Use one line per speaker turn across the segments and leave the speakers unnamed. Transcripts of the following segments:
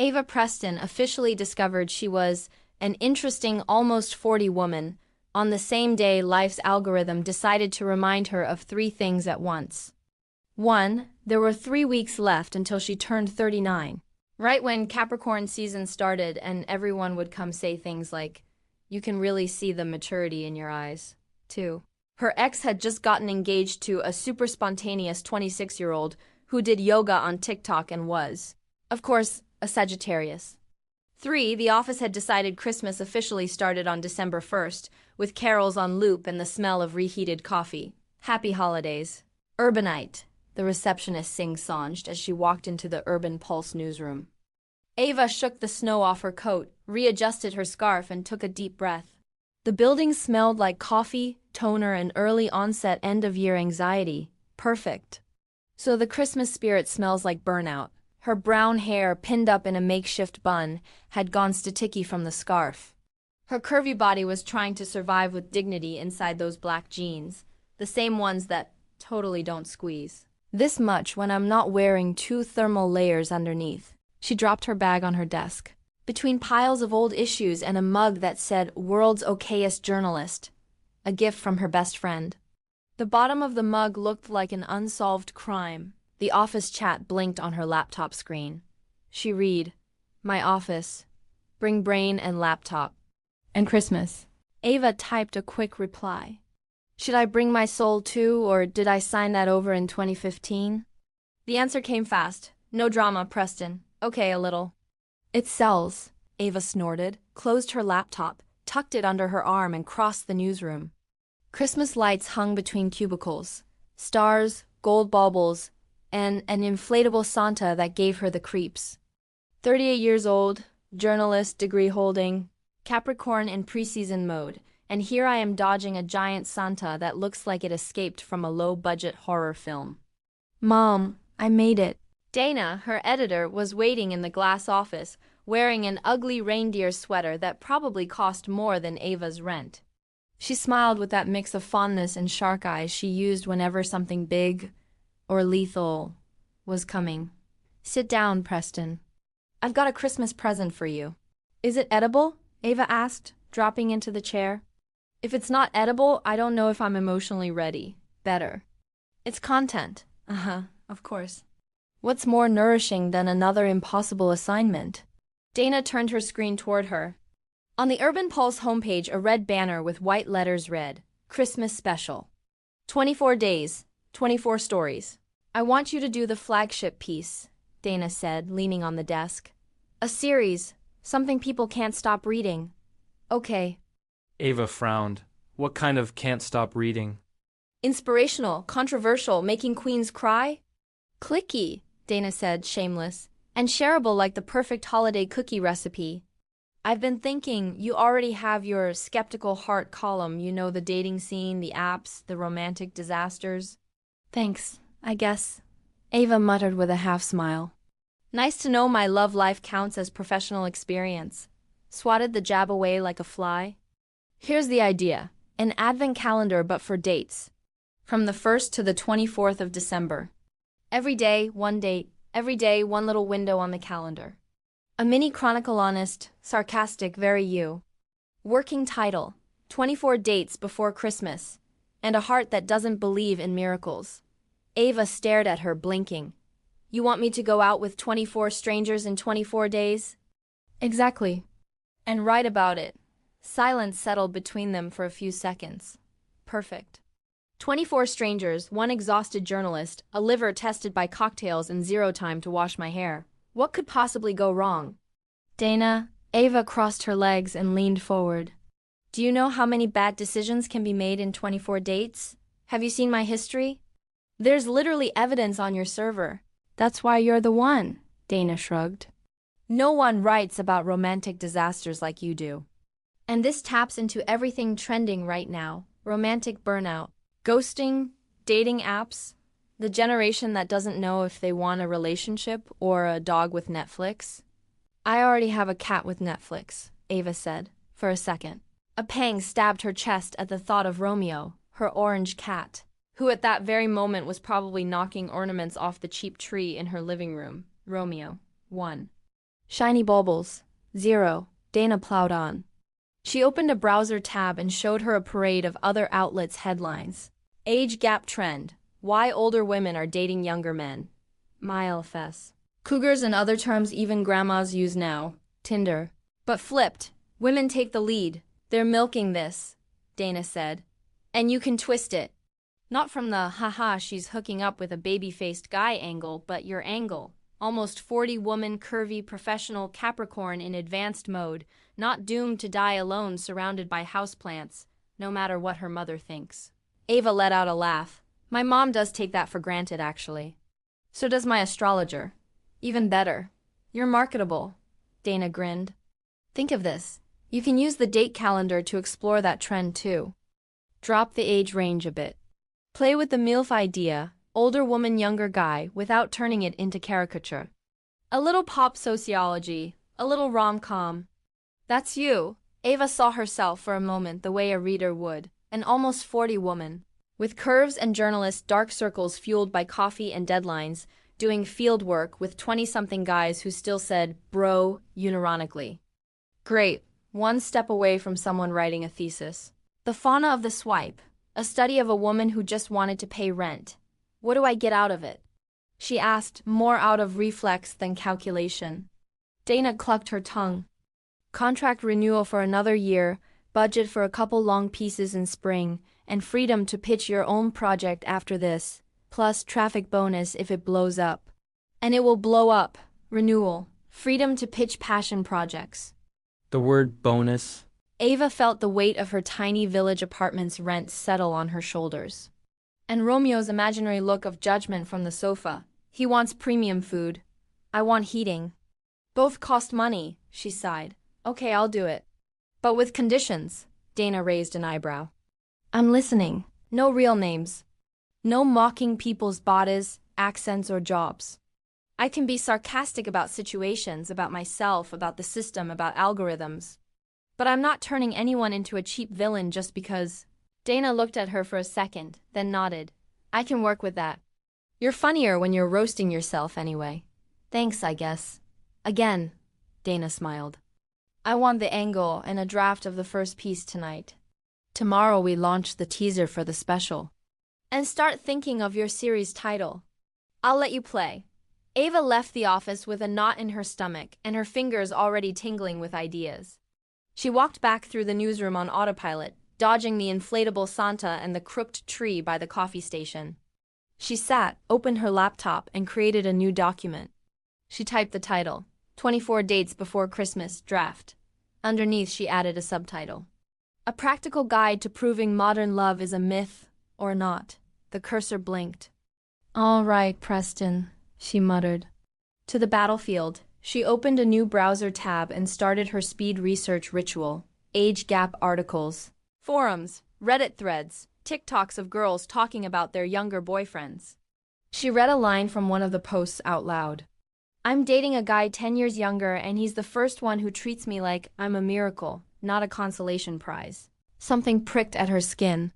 Ava Preston officially discovered she was an interesting almost 40 woman on the same day life's algorithm decided to remind her of three things at once. 1. There were 3 weeks left until she turned 39. Right when Capricorn season started and everyone would come say things like, "You can really see the maturity in your eyes." 2. Her ex had just gotten engaged to a super spontaneous 26-year-old who did yoga on TikTok and was, of course, a Sagittarius. 3. The office had decided Christmas officially started on December 1st, with carols on loop and the smell of reheated coffee. Happy holidays. Urbanite, the receptionist sing-songed as she walked into the Urban Pulse newsroom. Ava shook the snow off her coat, readjusted her scarf, and took a deep breath. The building smelled like coffee, toner, and early onset end-of-year anxiety. Perfect. So the Christmas spirit smells like burnout. Her brown hair, pinned up in a makeshift bun, had gone staticky from the scarf. Her curvy body was trying to survive with dignity inside those black jeans, the same ones that totally don't squeeze. This much when I'm not wearing 2 thermal layers underneath. She dropped her bag on her desk. Between piles of old issues and a mug that said "World's Okayest Journalist," a gift from her best friend. The bottom of the mug looked like an unsolved crime. The office chat blinked on her laptop screen. She read, "My office. Bring brain and laptop. And Christmas." Ava typed a quick reply. Should I bring my soul too, or did I sign that over in 2015? The answer came fast. No drama, Preston. Okay, a little. It sells, Ava snorted, closed her laptop, tucked it under her arm, and crossed the newsroom. Christmas lights hung between cubicles. Stars, gold baubles, and an inflatable Santa that gave her the creeps. 38 years old, journalist, degree holding, Capricorn in preseason mode, and here I am dodging a giant Santa that looks like it escaped from a low-budget horror film. Mom, I made it. Dana, her editor, was waiting in the glass office, wearing an ugly reindeer sweater that probably cost more than Ava's rent. She smiled with that mix of fondness and shark eyes she used whenever something big or lethal was coming. Sit down, Preston. I've got a Christmas present for you. Is it edible? Ava asked, dropping into the chair. If it's not edible, I don't know if I'm emotionally ready. Better. It's content. Of course. What's more nourishing than another impossible assignment? Dana turned her screen toward her. On the Urban Pulse homepage, a red banner with white letters read, "Christmas Special. 24 days, 24 stories." I want you to do the flagship piece, Dana said, leaning on the desk. A series, something people can't stop reading. Okay.
Ava frowned. What kind of can't stop reading?
Inspirational, controversial, making queens cry? Clicky, Dana said, shameless, and shareable like the perfect holiday cookie recipe. I've been thinking, you already have your skeptical heart column, you know, the dating scene, the apps, the romantic disasters. Thanks, I guess, Ava muttered with a half-smile. Nice to know my love life counts as professional experience. Swatted the jab away like a fly. Here's the idea, an advent calendar but for dates. From the 1st to the 24th of December. Every day, one date. Every day, one little window on the calendar. A mini chronicle, honest, sarcastic, very you. Working title, 24 dates before Christmas, and a heart that doesn't believe in miracles. Ava stared at her, blinking. You want me to go out with 24 strangers in 24 days? Exactly. And write about it. Silence settled between them for a few seconds. Perfect. 24 strangers, one exhausted journalist, a liver tested by cocktails, and 0 time to wash my hair. What could possibly go wrong? Dana, Ava crossed her legs and leaned forward. Do you know how many bad decisions can be made in 24 dates? Have you seen my history? There's literally evidence on your server. That's why you're the one, Dana shrugged. No one writes about romantic disasters like you do. And this taps into everything trending right now. Romantic burnout, ghosting, dating apps, the generation that doesn't know if they want a relationship or a dog with Netflix. I already have a cat with Netflix, Ava said, for a second. A pang stabbed her chest at the thought of Romeo, her orange cat, who at that very moment was probably knocking ornaments off the cheap tree in her living room. Romeo. 1. Shiny baubles. 0. Dana plowed on. She opened a browser tab and showed her a parade of other outlets' headlines. Age gap trend. Why older women are dating younger men. MyLFS. Cougars and other terms even grandmas use now. Tinder. But flipped. Women take the lead. They're milking this, Dana said. And you can twist it. Not from the haha she's hooking up with a baby-faced guy angle, but your angle. Almost 40 woman curvy professional Capricorn in advanced mode, not doomed to die alone surrounded by houseplants, no matter what her mother thinks. Ava let out a laugh. My mom does take that for granted, actually. So does my astrologer. Even better. You're marketable. Dana grinned. Think of this. You can use the date calendar to explore that trend too. Drop the age range a bit. Play with the MILF idea, older woman, younger guy, without turning it into caricature. A little pop sociology, a little rom-com. That's you. Ava saw herself for a moment the way a reader would, an almost 40 woman, with curves and journalist dark circles fueled by coffee and deadlines, doing field work with 20-something guys who still said bro unironically. Great, one step away from someone writing a thesis. The fauna of the swipe, a study of a woman who just wanted to pay rent. What do I get out of it? She asked, more out of reflex than calculation. Dana clucked her tongue. Contract renewal for another year, budget for a couple long pieces in spring, and freedom to pitch your own project after this, plus traffic bonus if it blows up. And it will blow up. Renewal. Freedom to pitch passion projects.
The word bonus.
Ava felt the weight of her tiny village apartment's rent settle on her shoulders. And Romeo's imaginary look of judgment from the sofa. He wants premium food. I want heating. Both cost money, she sighed. Okay, I'll do it. But with conditions. Dana raised an eyebrow. I'm listening. No real names. No mocking people's bodies, accents, or jobs. I can be sarcastic about situations, about myself, about the system, about algorithms. But I'm not turning anyone into a cheap villain just because. Dana looked at her for a second, then nodded. I can work with that. You're funnier when you're roasting yourself anyway. Thanks, I guess. Again, Dana smiled. I want the angle and a draft of the first piece tonight. Tomorrow we launch the teaser for the special. And start thinking of your series title. I'll let you play. Ava left the office with a knot in her stomach and her fingers already tingling with ideas. She walked back through the newsroom on autopilot, dodging the inflatable Santa and the crooked tree by the coffee station. She sat, opened her laptop, and created a new document. She typed the title, 24 Dates Before Christmas, Draft. Underneath she added a subtitle. A practical guide to proving modern love is a myth, or not. The cursor blinked. All right, Preston, she muttered. To the battlefield. She opened a new browser tab and started her speed research ritual. Age gap articles. Forums, Reddit threads, TikToks of girls talking about their younger boyfriends. She read a line from one of the posts out loud. I'm dating a guy 10 years younger and he's the first one who treats me like I'm a miracle, not a consolation prize. Something pricked at her skin.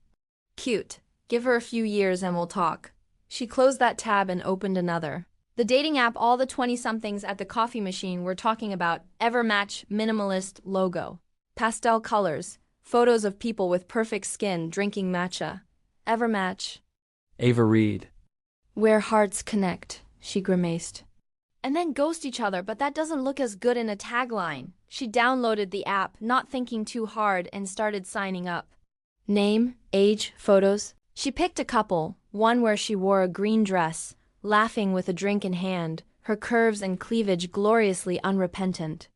Cute. Give her a few years and we'll talk. She closed that tab and opened another. The dating app all the 20-somethings at the coffee machine were talking about Evermatch minimalist logo. Pastel colors. Photos of people with perfect skin drinking matcha. Evermatch.
Ava read.
Where hearts connect, she grimaced. And then ghost each other, but that doesn't look as good in a tagline. She downloaded the app, not thinking too hard, and started signing up. Name, age, photos. She picked a couple, one where she wore a green dress, laughing with a drink in hand, her curves and cleavage gloriously unrepentant.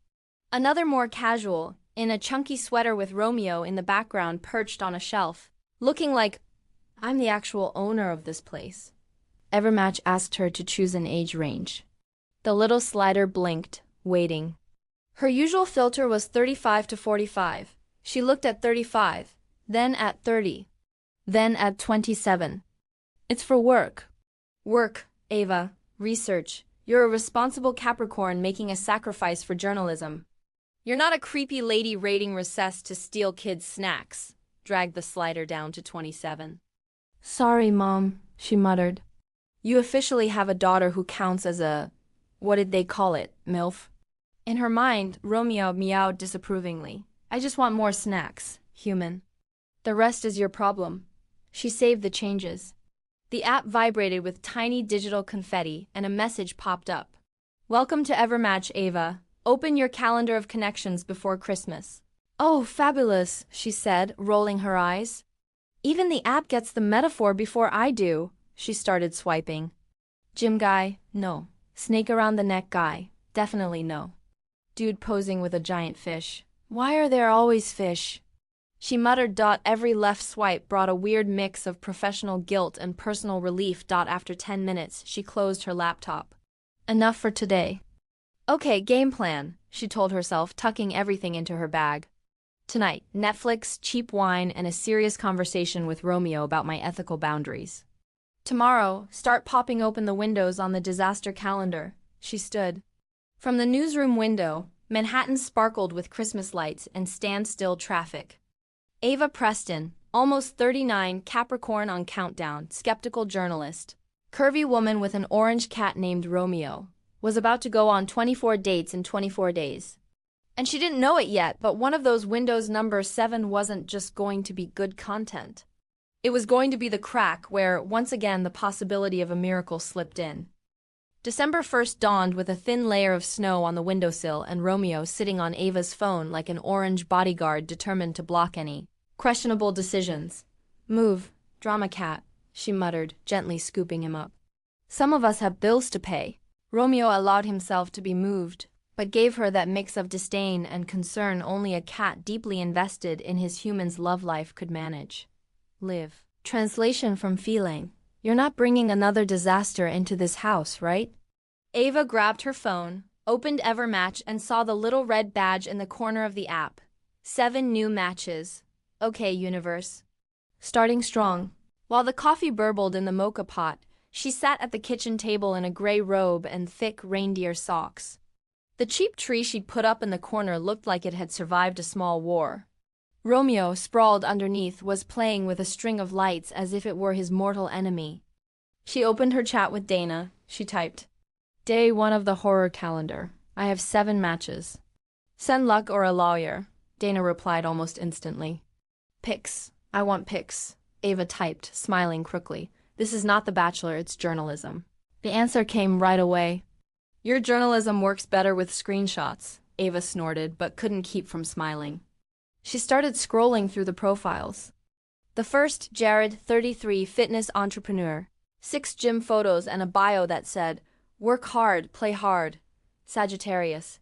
Another more casual, in a chunky sweater with Romeo in the background perched on a shelf, looking like, I'm the actual owner of this place. Evermatch asked her to choose an age range. The little slider blinked, waiting. Her usual filter was 35 to 45. She looked at 35, then at 30, then at 27. It's for work. Work, Ava. Research. You're a responsible Capricorn making a sacrifice for journalism. You're not a creepy lady raiding recess to steal kids' snacks. Dragged the slider down to 27. Sorry, Mom, she muttered. You officially have a daughter who counts as a... what did they call it, MILF? In her mind, Romeo meowed disapprovingly. I just want more snacks, human. The rest is your problem. She saved the changes. The app vibrated with tiny digital confetti and a message popped up. Welcome to Evermatch, Ava. Open your calendar of connections before Christmas. Oh, fabulous, she said, rolling her eyes. Even the app gets the metaphor before I do. She started swiping. Gym guy, no. Snake around the neck guy, definitely no. Dude posing with a giant fish. Why are there always fish? She muttered. Every left swipe brought a weird mix of professional guilt and personal relief. After 10 minutes, she closed her laptop. Enough for today. Okay, game plan, she told herself, tucking everything into her bag. Tonight, Netflix, cheap wine, and a serious conversation with Romeo about my ethical boundaries. Tomorrow, start popping open the windows on the disaster calendar. She stood. From the newsroom window, Manhattan sparkled with Christmas lights and standstill traffic. Ava Preston, almost 39, Capricorn on countdown, skeptical journalist. Curvy woman with an orange cat named Romeo. Was about to go on 24 dates in 24 days. And she didn't know it yet, but one of those Windows number 7 wasn't just going to be good content. It was going to be the crack where, once again, the possibility of a miracle slipped in. December 1st dawned with a thin layer of snow on the windowsill and Romeo sitting on Ava's phone like an orange bodyguard determined to block any questionable decisions. Move, drama cat, she muttered, gently scooping him up. Some of us have bills to pay. Romeo allowed himself to be moved, but gave her that mix of disdain and concern only a cat deeply invested in his human's love life could manage. Live. Translation from Feeling. You're not bringing another disaster into this house, right? Ava grabbed her phone, opened Evermatch, and saw the little red badge in the corner of the app. 7 new matches. Okay, universe. Starting strong. While the coffee burbled in the mocha pot, she sat at the kitchen table in a gray robe and thick reindeer socks. The cheap tree she'd put up in the corner looked like it had survived a small war. Romeo, sprawled underneath, was playing with a string of lights as if it were his mortal enemy. She opened her chat with Dana. She typed, Day 1 of the horror calendar. I have 7 matches. Send luck or a lawyer, Dana replied almost instantly. Pics. I want pics, Ava typed, smiling crookily. This is not The Bachelor, it's journalism. The answer came right away. Your journalism works better with screenshots, Ava snorted, but couldn't keep from smiling. She started scrolling through the profiles. The first, Jared, 33, fitness entrepreneur. 6 gym photos and a bio that said, Work hard, play hard. Sagittarius.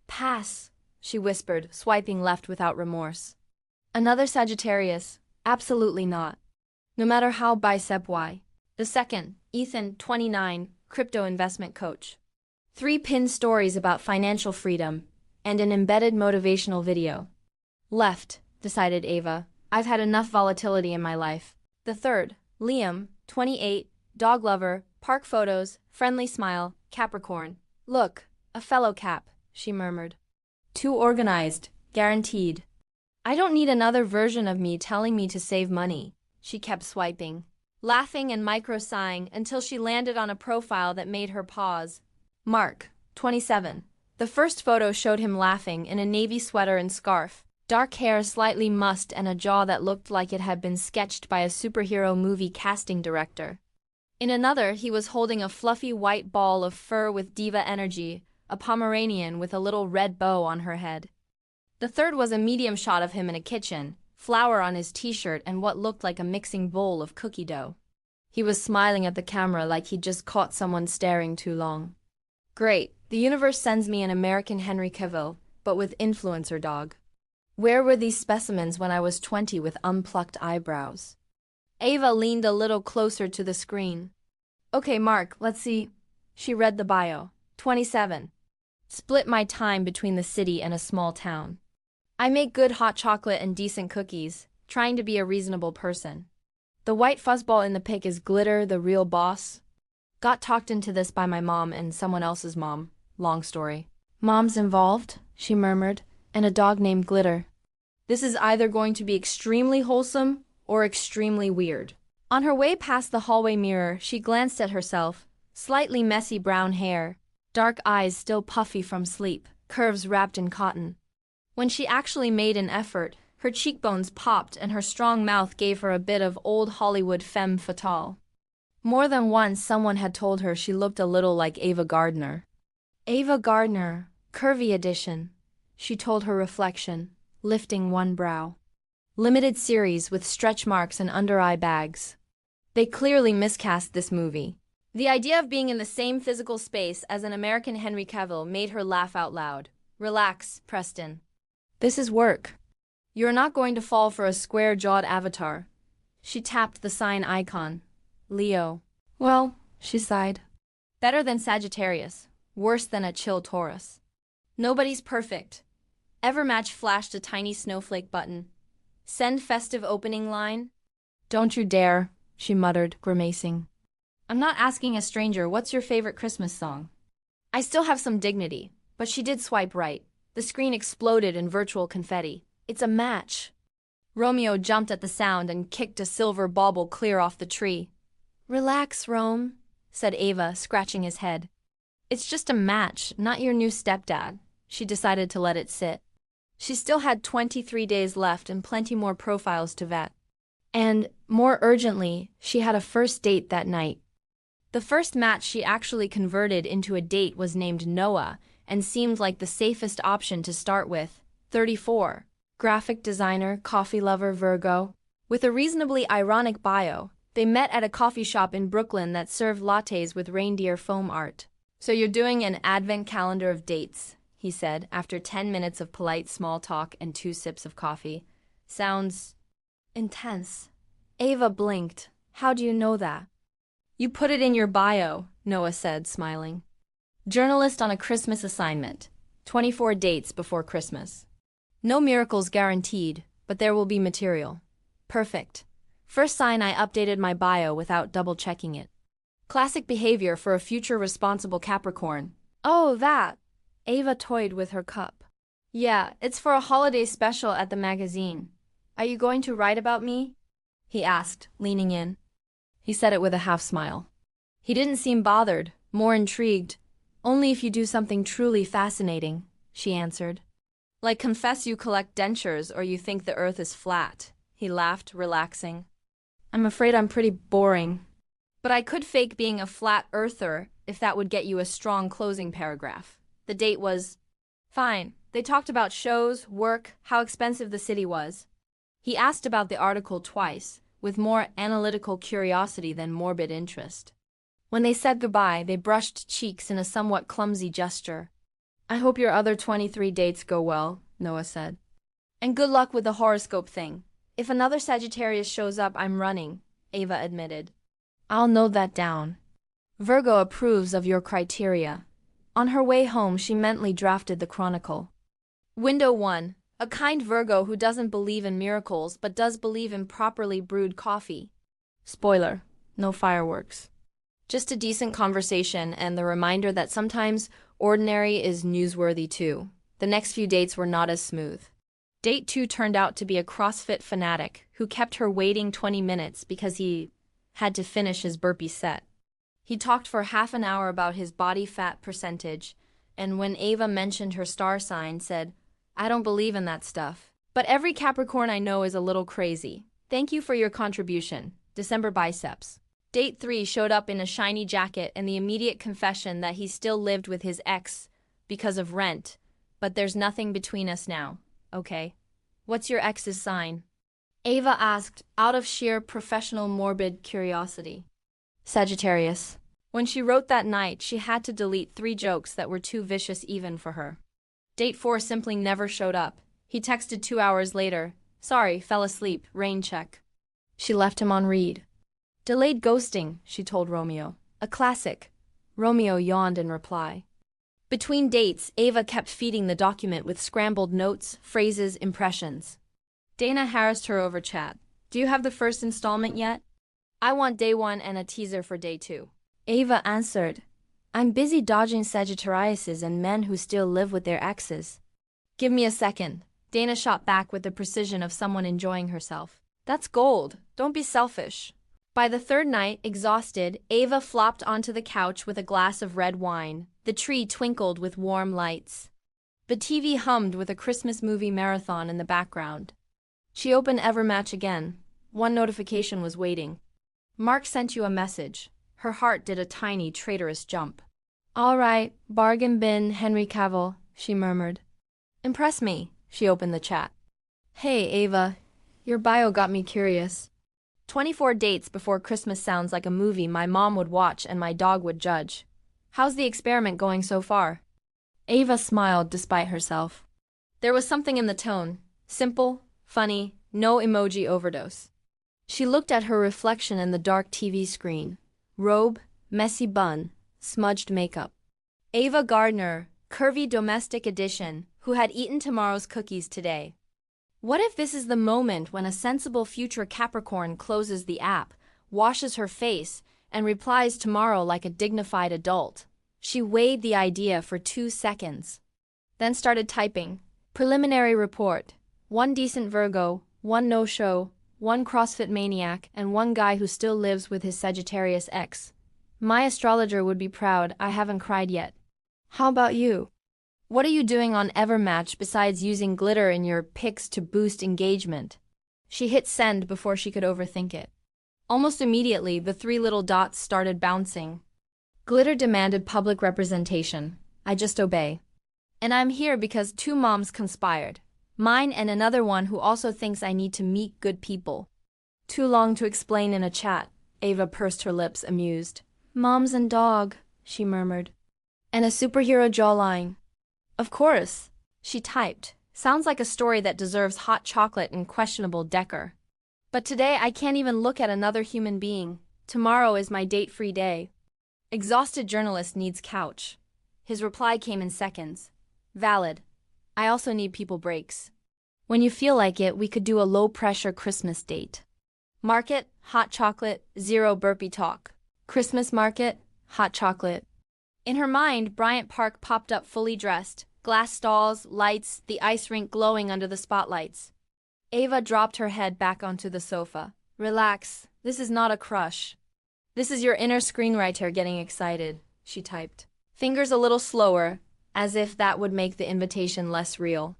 Pass, she whispered, swiping left without remorse. Another Sagittarius. Absolutely not. No matter how bicep why. The second, Ethan, 29, crypto investment coach. 3 pinned stories about financial freedom, and an embedded motivational video. Left, decided Ava. I've had enough volatility in my life. The third, Liam, 28, dog lover, park photos, friendly smile, Capricorn. Look, a fellow Cap, she murmured. Too organized, guaranteed. I don't need another version of me telling me to save money. She kept swiping, laughing and micro-sighing until she landed on a profile that made her pause. Mark, 27. The first photo showed him laughing in a navy sweater and scarf, dark hair slightly mussed and a jaw that looked like it had been sketched by a superhero movie casting director. In another, he was holding a fluffy white ball of fur with diva energy, a Pomeranian with a little red bow on her head. The third was a medium shot of him in a kitchen, flour on his t-shirt and what looked like a mixing bowl of cookie dough. He was smiling at the camera like he'd just caught someone staring too long. Great, the universe sends me an American Henry Cavill, but with influencer dog. Where were these specimens when I was 20 with unplucked eyebrows? Ava leaned a little closer to the screen. Okay, Mark, let's see. She read the bio. 27. Split my time between the city and a small town. I make good hot chocolate and decent cookies, trying to be a reasonable person. The white fuzzball in the pic is Glitter, the real boss. Got talked into this by my mom and someone else's mom. Long story. Mom's involved, she murmured, and a dog named Glitter. This is either going to be extremely wholesome or extremely weird. On her way past the hallway mirror, she glanced at herself. Slightly messy brown hair, dark eyes still puffy from sleep, curves wrapped in cotton. When she actually made an effort, her cheekbones popped and her strong mouth gave her a bit of old Hollywood femme fatale. More than once someone had told her she looked a little like Ava Gardner. Ava Gardner, Curvy edition, she told her reflection, lifting one brow. Limited series with stretch marks and under-eye bags. They clearly miscast this movie. The idea of being in the same physical space as an American Henry Cavill made her laugh out loud. Relax, Preston. This is work. You're not going to fall for a square-jawed avatar. She tapped the sign icon. Leo. Well, she sighed. Better than Sagittarius. Worse than a chill Taurus. Nobody's perfect. Evermatch flashed a tiny snowflake button. Send festive opening line. Don't you dare, she muttered, grimacing. I'm not asking a stranger what's your favorite Christmas song. I still have some dignity, but she did swipe right. The screen exploded in virtual confetti. It's a match. Romeo jumped at the sound and kicked a silver bauble clear off the tree. Relax, Rome, said Ava, scratching his head. It's just a match, not your new stepdad. She decided to let it sit. She still had 23 days left and plenty more profiles to vet. And, more urgently, she had a first date that night. The first match she actually converted into a date was named Noah and seemed like the safest option to start with. 34. Graphic designer, coffee lover, Virgo. With a reasonably ironic bio, they met at a coffee shop in Brooklyn that served lattes with reindeer foam art. So you're doing an advent calendar of dates, he said, after 10 minutes of polite small talk and 2 sips of coffee. Sounds intense. Ava blinked. How do you know that? You put it in your bio, Noah said, smiling. Journalist on a Christmas assignment. 24 dates before Christmas. No miracles guaranteed, but there will be material. Perfect. First sign I updated my bio without double-checking it. Classic behavior for a future responsible Capricorn. Oh, that. Ava toyed with her cup. Yeah, it's for a holiday special at the magazine. Are you going to write about me? He asked, leaning in. He said it with a half-smile. He didn't seem bothered, more intrigued. Only if you do something truly fascinating, she answered. Like confess you collect dentures or you think the earth is flat. He laughed, relaxing. I'm afraid I'm pretty boring. But I could fake being a flat earther if that would get you a strong closing paragraph. The date was fine. They talked about shows, work, how expensive the city was. He asked about the article twice, with more analytical curiosity than morbid interest. When they said goodbye, they brushed cheeks in a somewhat clumsy gesture. I hope your other 23 dates go well, Noah said. And good luck with the horoscope thing. If another Sagittarius shows up, I'm running, Ava admitted. I'll note that down. Virgo approves of your criteria. On her way home, she mentally drafted the chronicle. Window 1. A kind Virgo who doesn't believe in miracles but does believe in properly brewed coffee. Spoiler, no fireworks. Just a decent conversation and the reminder that sometimes ordinary is newsworthy too. The next few dates were not as smooth. Date 2 turned out to be a CrossFit fanatic who kept her waiting 20 minutes because he had to finish his burpee set. He talked for half an hour about his body fat percentage, and when Ava mentioned her star sign, said, I don't believe in that stuff. But every Capricorn I know is a little crazy. Thank you for your contribution. December biceps. Date 3 showed up in a shiny jacket and the immediate confession that he still lived with his ex because of rent, but there's nothing between us now, okay? What's your ex's sign? Ava asked, out of sheer professional morbid curiosity. Sagittarius. When she wrote that night, she had to delete 3 jokes that were too vicious even for her. Date 4 simply never showed up. He texted 2 hours later. Sorry, fell asleep, rain check. She left him on read. Delayed ghosting, she told Romeo. A classic. Romeo yawned in reply. Between dates, Ava kept feeding the document with scrambled notes, phrases, impressions. Dana harassed her over chat. Do you have the first installment yet? I want day 1 and a teaser for day 2. Ava answered. I'm busy dodging Sagittariuses and men who still live with their exes. Give me a second. Dana shot back with the precision of someone enjoying herself. That's gold. Don't be selfish. By the 3rd night, exhausted, Ava flopped onto the couch with a glass of red wine. The tree twinkled with warm lights. The TV hummed with a Christmas movie marathon in the background. She opened Evermatch again. One notification was waiting. Mark sent you a message. Her heart did a tiny, traitorous jump. All right, bargain bin, Henry Cavill, she murmured. Impress me, she opened the chat. Hey, Ava. Your bio got me curious. 24 dates before Christmas sounds like a movie my mom would watch and my dog would judge. How's the experiment going so far? Ava smiled despite herself. There was something in the tone. Simple, funny, no emoji overdose. She looked at her reflection in the dark TV screen. Robe, messy bun, smudged makeup. Ava Gardner, curvy domestic edition, who had eaten tomorrow's cookies today. What if this is the moment when a sensible future Capricorn closes the app, washes her face, and replies tomorrow like a dignified adult? She weighed the idea for 2 seconds, then started typing. Preliminary report. 1 decent Virgo, 1 no-show, 1 CrossFit maniac, and 1 guy who still lives with his Sagittarius ex. My astrologer would be proud I haven't cried yet. How about you? What are you doing on Evermatch besides using glitter in your pics to boost engagement? She hit send before she could overthink it. Almost immediately, the 3 little dots started bouncing. Glitter demanded public representation. I just obey. And I'm here because 2 moms conspired. Mine and another one who also thinks I need to meet good people. Too long to explain in a chat. Ava pursed her lips, amused. Moms and dog, she murmured. And a superhero jawline. Of course, she typed. Sounds like a story that deserves hot chocolate and questionable decor. But today I can't even look at another human being. Tomorrow is my date-free day. Exhausted journalist needs couch. His reply came in seconds. Valid. I also need people breaks. When you feel like it, we could do a low-pressure Christmas date. Market, hot chocolate, 0 burpee talk. Christmas market, hot chocolate. In her mind, Bryant Park popped up fully dressed. Glass stalls, lights, the ice rink glowing under the spotlights. Ava dropped her head back onto the sofa. Relax, this is not a crush. This is your inner screenwriter getting excited, she typed. Fingers a little slower, as if that would make the invitation less real.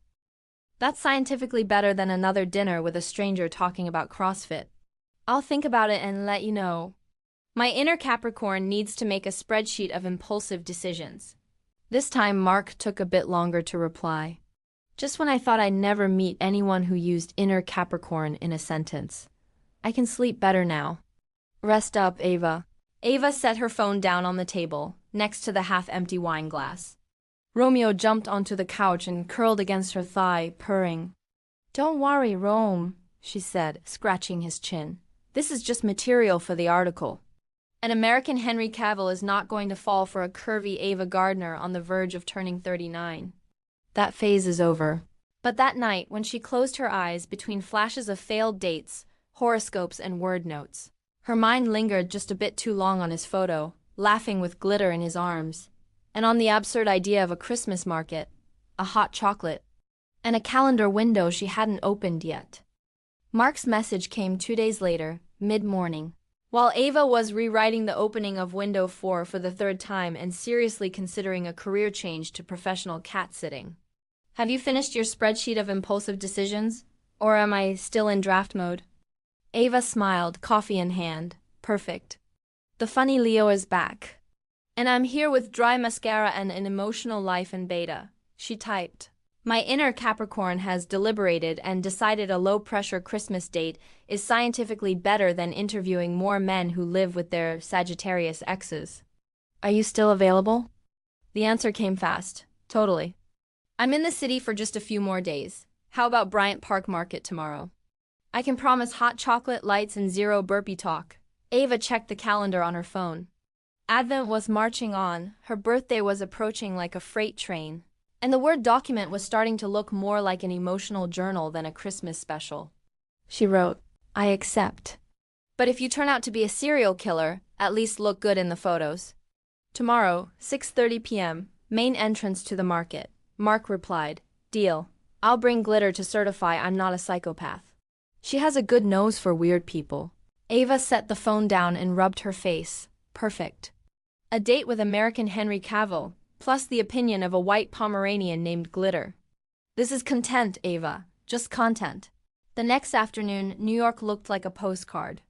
That's scientifically better than another dinner with a stranger talking about CrossFit. I'll think about it and let you know. My inner Capricorn needs to make a spreadsheet of impulsive decisions. This time Mark took a bit longer to reply. Just when I thought I'd never meet anyone who used inner Capricorn in a sentence. I can sleep better now. Rest up, Ava. Ava set her phone down on the table, next to the half-empty wine glass. Romeo jumped onto the couch and curled against her thigh, purring. Don't worry, Rome, she said, scratching his chin. This is just material for the article. An American Henry Cavill is not going to fall for a curvy Ava Gardner on the verge of turning 39. That phase is over. But that night, when she closed her eyes between flashes of failed dates, horoscopes, and word notes, her mind lingered just a bit too long on his photo, laughing with glitter in his arms, and on the absurd idea of a Christmas market, a hot chocolate, and a calendar window she hadn't opened yet. Mark's message came 2 days later, mid-morning. While Ava was rewriting the opening of Window 4 for the 3rd time and seriously considering a career change to professional cat-sitting. Have you finished your spreadsheet of impulsive decisions? Or am I still in draft mode? Ava smiled, coffee in hand. Perfect. The funny Leo is back. And I'm here with dry mascara and an emotional life in beta, she typed. My inner Capricorn has deliberated and decided a low-pressure Christmas date is scientifically better than interviewing more men who live with their Sagittarius exes. Are you still available? The answer came fast. Totally. I'm in the city for just a few more days. How about Bryant Park Market tomorrow? I can promise hot chocolate, lights, and 0 burpee talk. Ava checked the calendar on her phone. Advent was marching on, her birthday was approaching like a freight train. And the Word document was starting to look more like an emotional journal than a Christmas special. She wrote, I accept. But if you turn out to be a serial killer, at least look good in the photos. Tomorrow, 6:30 p.m., main entrance to the market. Mark replied, Deal. I'll bring glitter to certify I'm not a psychopath. She has a good nose for weird people. Ava set the phone down and rubbed her face. Perfect. A date with American Henry Cavill. plus the opinion of a white Pomeranian named Glitter. This is content, Ava. Just content. The next afternoon, New York looked like a postcard.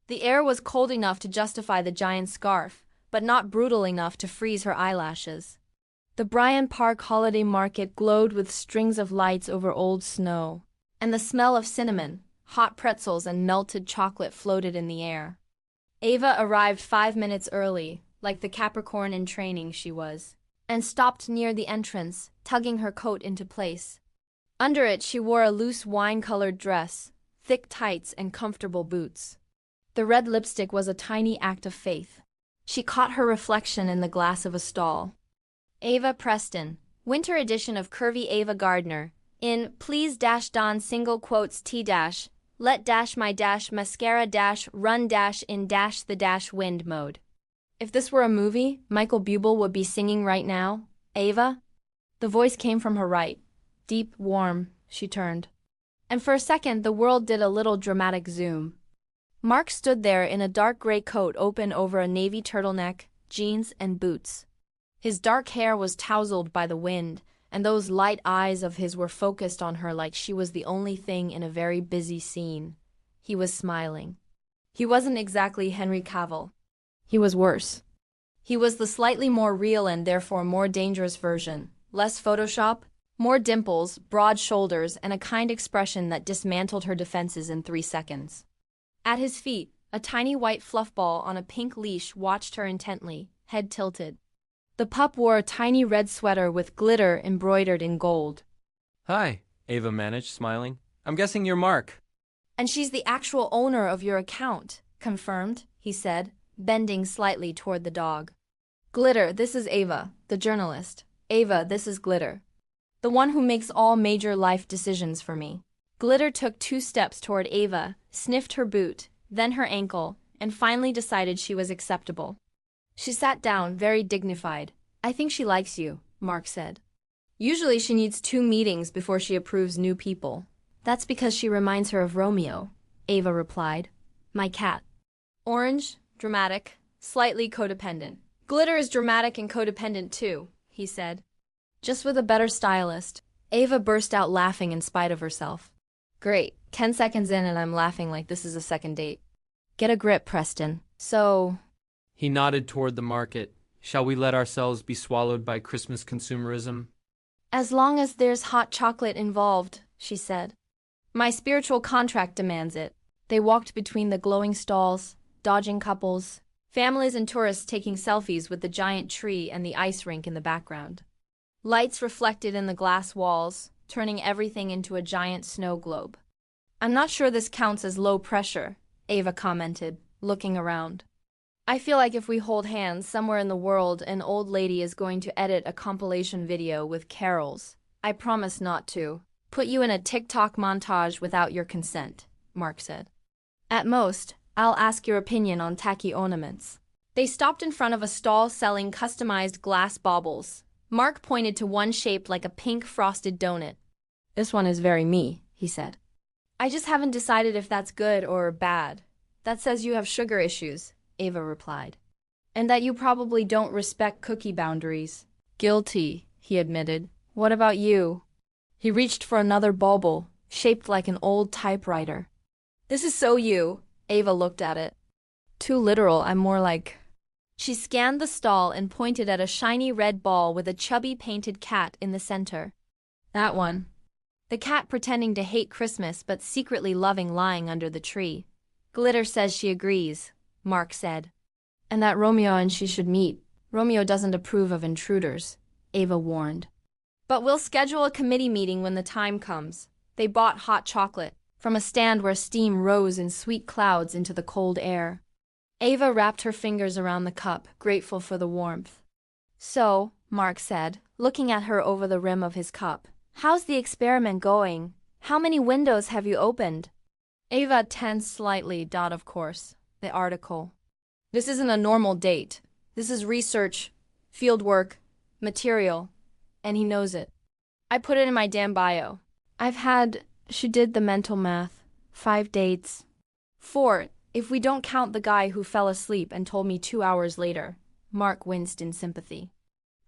The air was cold enough to justify the giant scarf, but not brutal enough to freeze her eyelashes. The Bryant Park holiday market glowed with strings of lights over old snow, and the smell of cinnamon, hot pretzels, and melted chocolate floated in the air. Ava arrived 5 minutes early, like the Capricorn in training she was, and stopped near the entrance, tugging her coat into place. Under it, she wore a loose wine-colored dress, thick tights, and comfortable boots. The red lipstick was a tiny act of faith. She caught her reflection in the glass of a stall. Ava Preston, winter edition of Curvy Ava Gardner, in please dash don single quotes t dash, let dash my dash mascara dash run dash in dash the dash wind mode. If this were a movie, Michael Bublé would be singing right now. Ava? The voice came from her right. Deep, warm, she turned. And for a second, the world did a little dramatic zoom. Mark stood there in a dark gray coat open over a navy turtleneck, jeans, and boots. His dark hair was tousled by the wind, and those light eyes of his were focused on her like she was the only thing in a very busy scene. He was smiling. He wasn't exactly Henry Cavill. He was worse. He was the slightly more real and therefore more dangerous version. Less Photoshop, more dimples, broad shoulders, and a kind expression that dismantled her defenses in 3 seconds. At his feet, a tiny white fluff ball on a pink leash watched her intently, head tilted. The pup wore a tiny red sweater with glitter embroidered in gold.
Hi, Ava managed, smiling. I'm guessing you're Mark.
And she's the actual owner of your account, confirmed, he said, bending slightly toward the dog. Glitter, this is Ava, the journalist. Ava, this is Glitter. The one who makes all major life decisions for me. Glitter took 2 steps toward Ava, sniffed her boot, then her ankle, and finally decided she was acceptable. She sat down, very dignified. I think she likes you, Mark said. Usually she needs 2 meetings before she approves new people. That's because she reminds her of Romeo, Ava replied. My cat. Orange, dramatic, slightly codependent. Glitter is dramatic and codependent too, he said. Just with a better stylist. Ava burst out laughing in spite of herself. Great, 10 seconds in and I'm laughing like this is a second date. Get a grip, Preston. So...
He nodded toward the market. Shall we let ourselves be swallowed by Christmas consumerism?
As long as there's hot chocolate involved, she said. My spiritual contract demands it. They walked between the glowing stalls, dodging couples, families and tourists taking selfies with the giant tree and the ice rink in the background. Lights reflected in the glass walls, turning everything into a giant snow globe. I'm not sure this counts as low pressure, Ava commented, looking around. I feel like if we hold hands, somewhere in the world an old lady is going to edit a compilation video with carols. I promise not to put you in a TikTok montage without your consent, Mark said. At most, I'll ask your opinion on tacky ornaments. They stopped in front of a stall selling customized glass baubles. Mark pointed to one shaped like a pink frosted donut. This one is very me, he said. I just haven't decided if that's good or bad. That says you have sugar issues, Ava replied. And that you probably don't respect cookie boundaries. Guilty, he admitted. What about you? He reached for another bauble, shaped like an old typewriter. This is so you, Ava looked at it. Too literal, I'm more like... She scanned the stall and pointed at a shiny red ball with a chubby painted cat in the center. That one. The cat pretending to hate Christmas but secretly loving lying under the tree. Glitter says she agrees, Mark said. And that Romeo and she should meet. Romeo doesn't approve of intruders, Ava warned. But we'll schedule a committee meeting when the time comes. They bought hot chocolate from a stand where steam rose in sweet clouds into the cold air. Ava wrapped her fingers around the cup, grateful for the warmth. So, Mark said, looking at her over the rim of his cup, how's the experiment going? How many windows have you opened? Ava tensed slightly. Of course, the article. This isn't a normal date. This is research, field work, material, and he knows it. I put it in my damn bio. She did the mental math, 5 dates. 4, if we don't count the guy who fell asleep and told me 2 hours later. Mark winced in sympathy.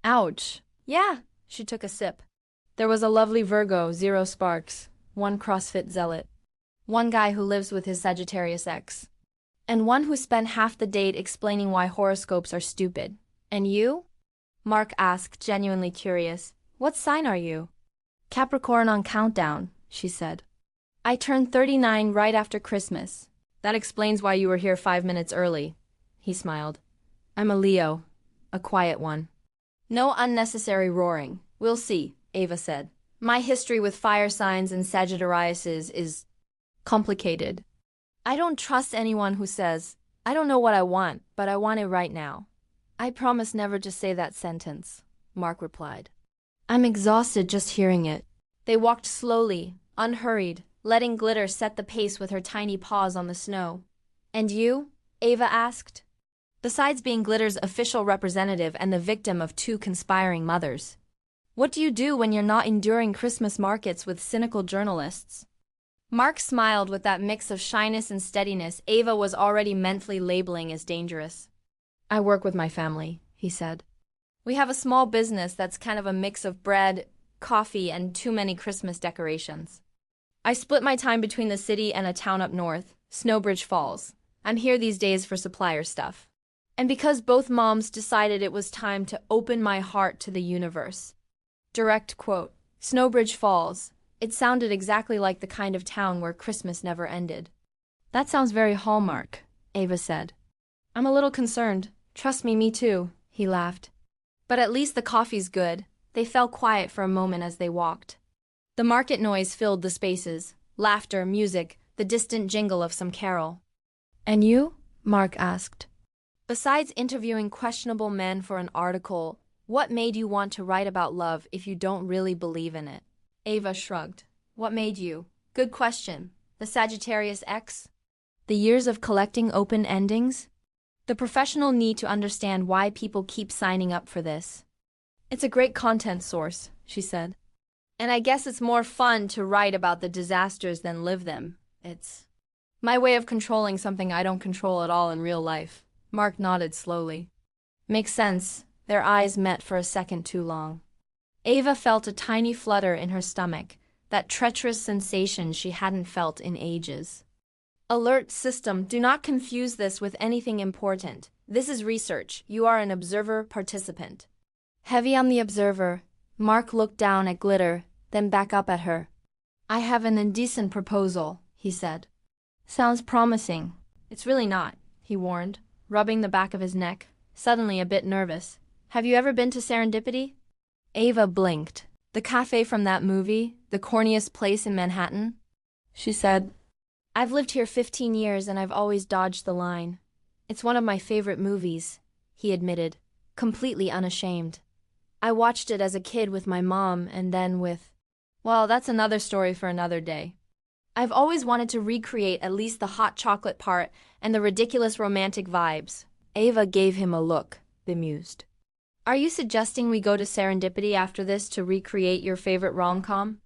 Ouch. Yeah, she took a sip. There was a lovely Virgo, 0 sparks, one CrossFit zealot, one guy who lives with his Sagittarius ex, and one who spent half the date explaining why horoscopes are stupid. And you? Mark asked, genuinely curious. What sign are you? Capricorn on countdown, she said. I turned 39 right after Christmas. That explains why you were here 5 minutes early. He smiled. I'm a Leo. A quiet one. No unnecessary roaring. We'll see, Ava said. My history with fire signs and Sagittariuses is complicated. I don't trust anyone who says, I don't know what I want, but I want it right now. I promise never to say that sentence, Mark replied. I'm exhausted just hearing it. They walked slowly, unhurried, letting Glitter set the pace with her tiny paws on the snow. And you? Ava asked. Besides being Glitter's official representative and the victim of 2 conspiring mothers, what do you do when you're not enduring Christmas markets with cynical journalists? Mark smiled with that mix of shyness and steadiness Ava was already mentally labeling as dangerous. I work with my family, he said. We have a small business that's kind of a mix of bread, coffee, and too many Christmas decorations. I split my time between the city and a town up north, Snowbridge Falls. I'm here these days for supplier stuff. And because both moms decided it was time to open my heart to the universe. Direct quote. Snowbridge Falls. It sounded exactly like the kind of town where Christmas never ended. That sounds very Hallmark, Ava said. I'm a little concerned. Trust me too, he laughed. But at least the coffee's good. They fell quiet for a moment as they walked. The market noise filled the spaces. Laughter, music, the distant jingle of some carol. And you? Mark asked. Besides interviewing questionable men for an article, what made you want to write about love if you don't really believe in it? Ava shrugged. What made you? Good question. The Sagittarius ex? The years of collecting open endings? The professional need to understand why people keep signing up for this. It's a great content source, she said. And I guess it's more fun to write about the disasters than live them. It's my way of controlling something I don't control at all in real life. Mark nodded slowly. Makes sense. Their eyes met for a second too long. Ava felt a tiny flutter in her stomach, that treacherous sensation she hadn't felt in ages. Alert system, do not confuse this with anything important. This is research. You are an observer participant. Heavy on the observer, Mark looked down at Glitter, then back up at her. I have an indecent proposal, he said. Sounds promising. It's really not, he warned, rubbing the back of his neck, suddenly a bit nervous. Have you ever been to Serendipity? Ava blinked. The cafe from that movie, the corniest place in Manhattan? She said. I've lived here 15 years and I've always dodged the line. It's one of my favorite movies, he admitted, completely unashamed. I watched it as a kid with my mom and then with... Well, that's another story for another day. I've always wanted to recreate at least the hot chocolate part and the ridiculous romantic vibes. Ava gave him a look, bemused. Are you suggesting we go to Serendipity after this to recreate your favorite rom-com?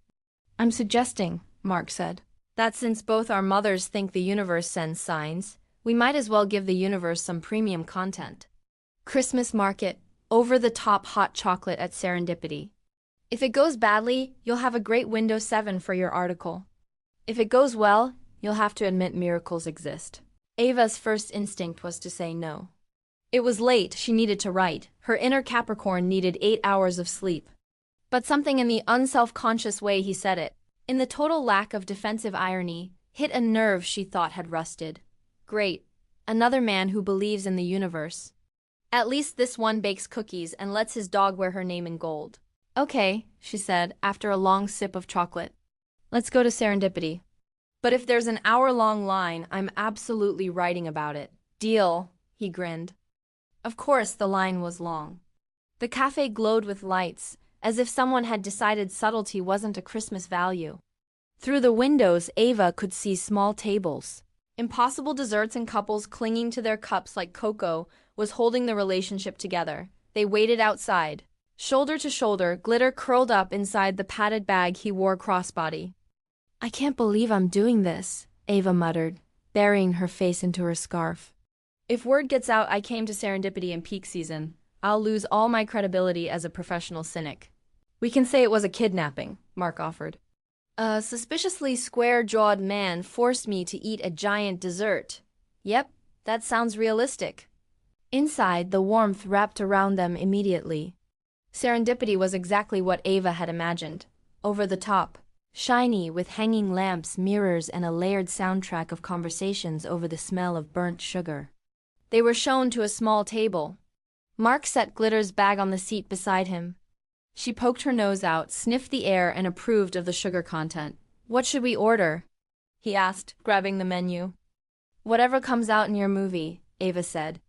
I'm suggesting, Mark said, that since both our mothers think the universe sends signs, we might as well give the universe some premium content. Christmas market, over-the-top hot chocolate at Serendipity. If it goes badly, you'll have a great Windows 7 for your article. If it goes well, you'll have to admit miracles exist. Ava's first instinct was to say no. It was late, she needed to write. Her inner Capricorn needed 8 hours of sleep. But something in the unself-conscious way he said it, in the total lack of defensive irony, hit a nerve she thought had rusted. Great. Another man who believes in the universe. At least this one bakes cookies and lets his dog wear her name in gold. Okay, she said, after a long sip of chocolate. Let's go to Serendipity. But if there's an hour-long line, I'm absolutely writing about it. Deal, he grinned. Of course, the line was long. The cafe glowed with lights, as if someone had decided subtlety wasn't a Christmas value. Through the windows, Ava could see small tables. Impossible desserts and couples clinging to their cups like Coco was holding the relationship together. They waited outside. Shoulder to shoulder, Glitter curled up inside the padded bag he wore crossbody. I can't believe I'm doing this, Ava muttered, burying her face into her scarf. If word gets out I came to Serendipity in peak season, I'll lose all my credibility as a professional cynic. We can say it was a kidnapping, Mark offered. A suspiciously square-jawed man forced me to eat a giant dessert. Yep, that sounds realistic. Inside, the warmth wrapped around them immediately. Serendipity was exactly what Ava had imagined. Over the top, shiny with hanging lamps, mirrors, and a layered soundtrack of conversations over the smell of burnt sugar. They were shown to a small table. Mark set Glitter's bag on the seat beside him. She poked her nose out, sniffed the air, and approved of the sugar content. "What should we order?" he asked, grabbing the menu. "Whatever comes out in your movie," Ava said.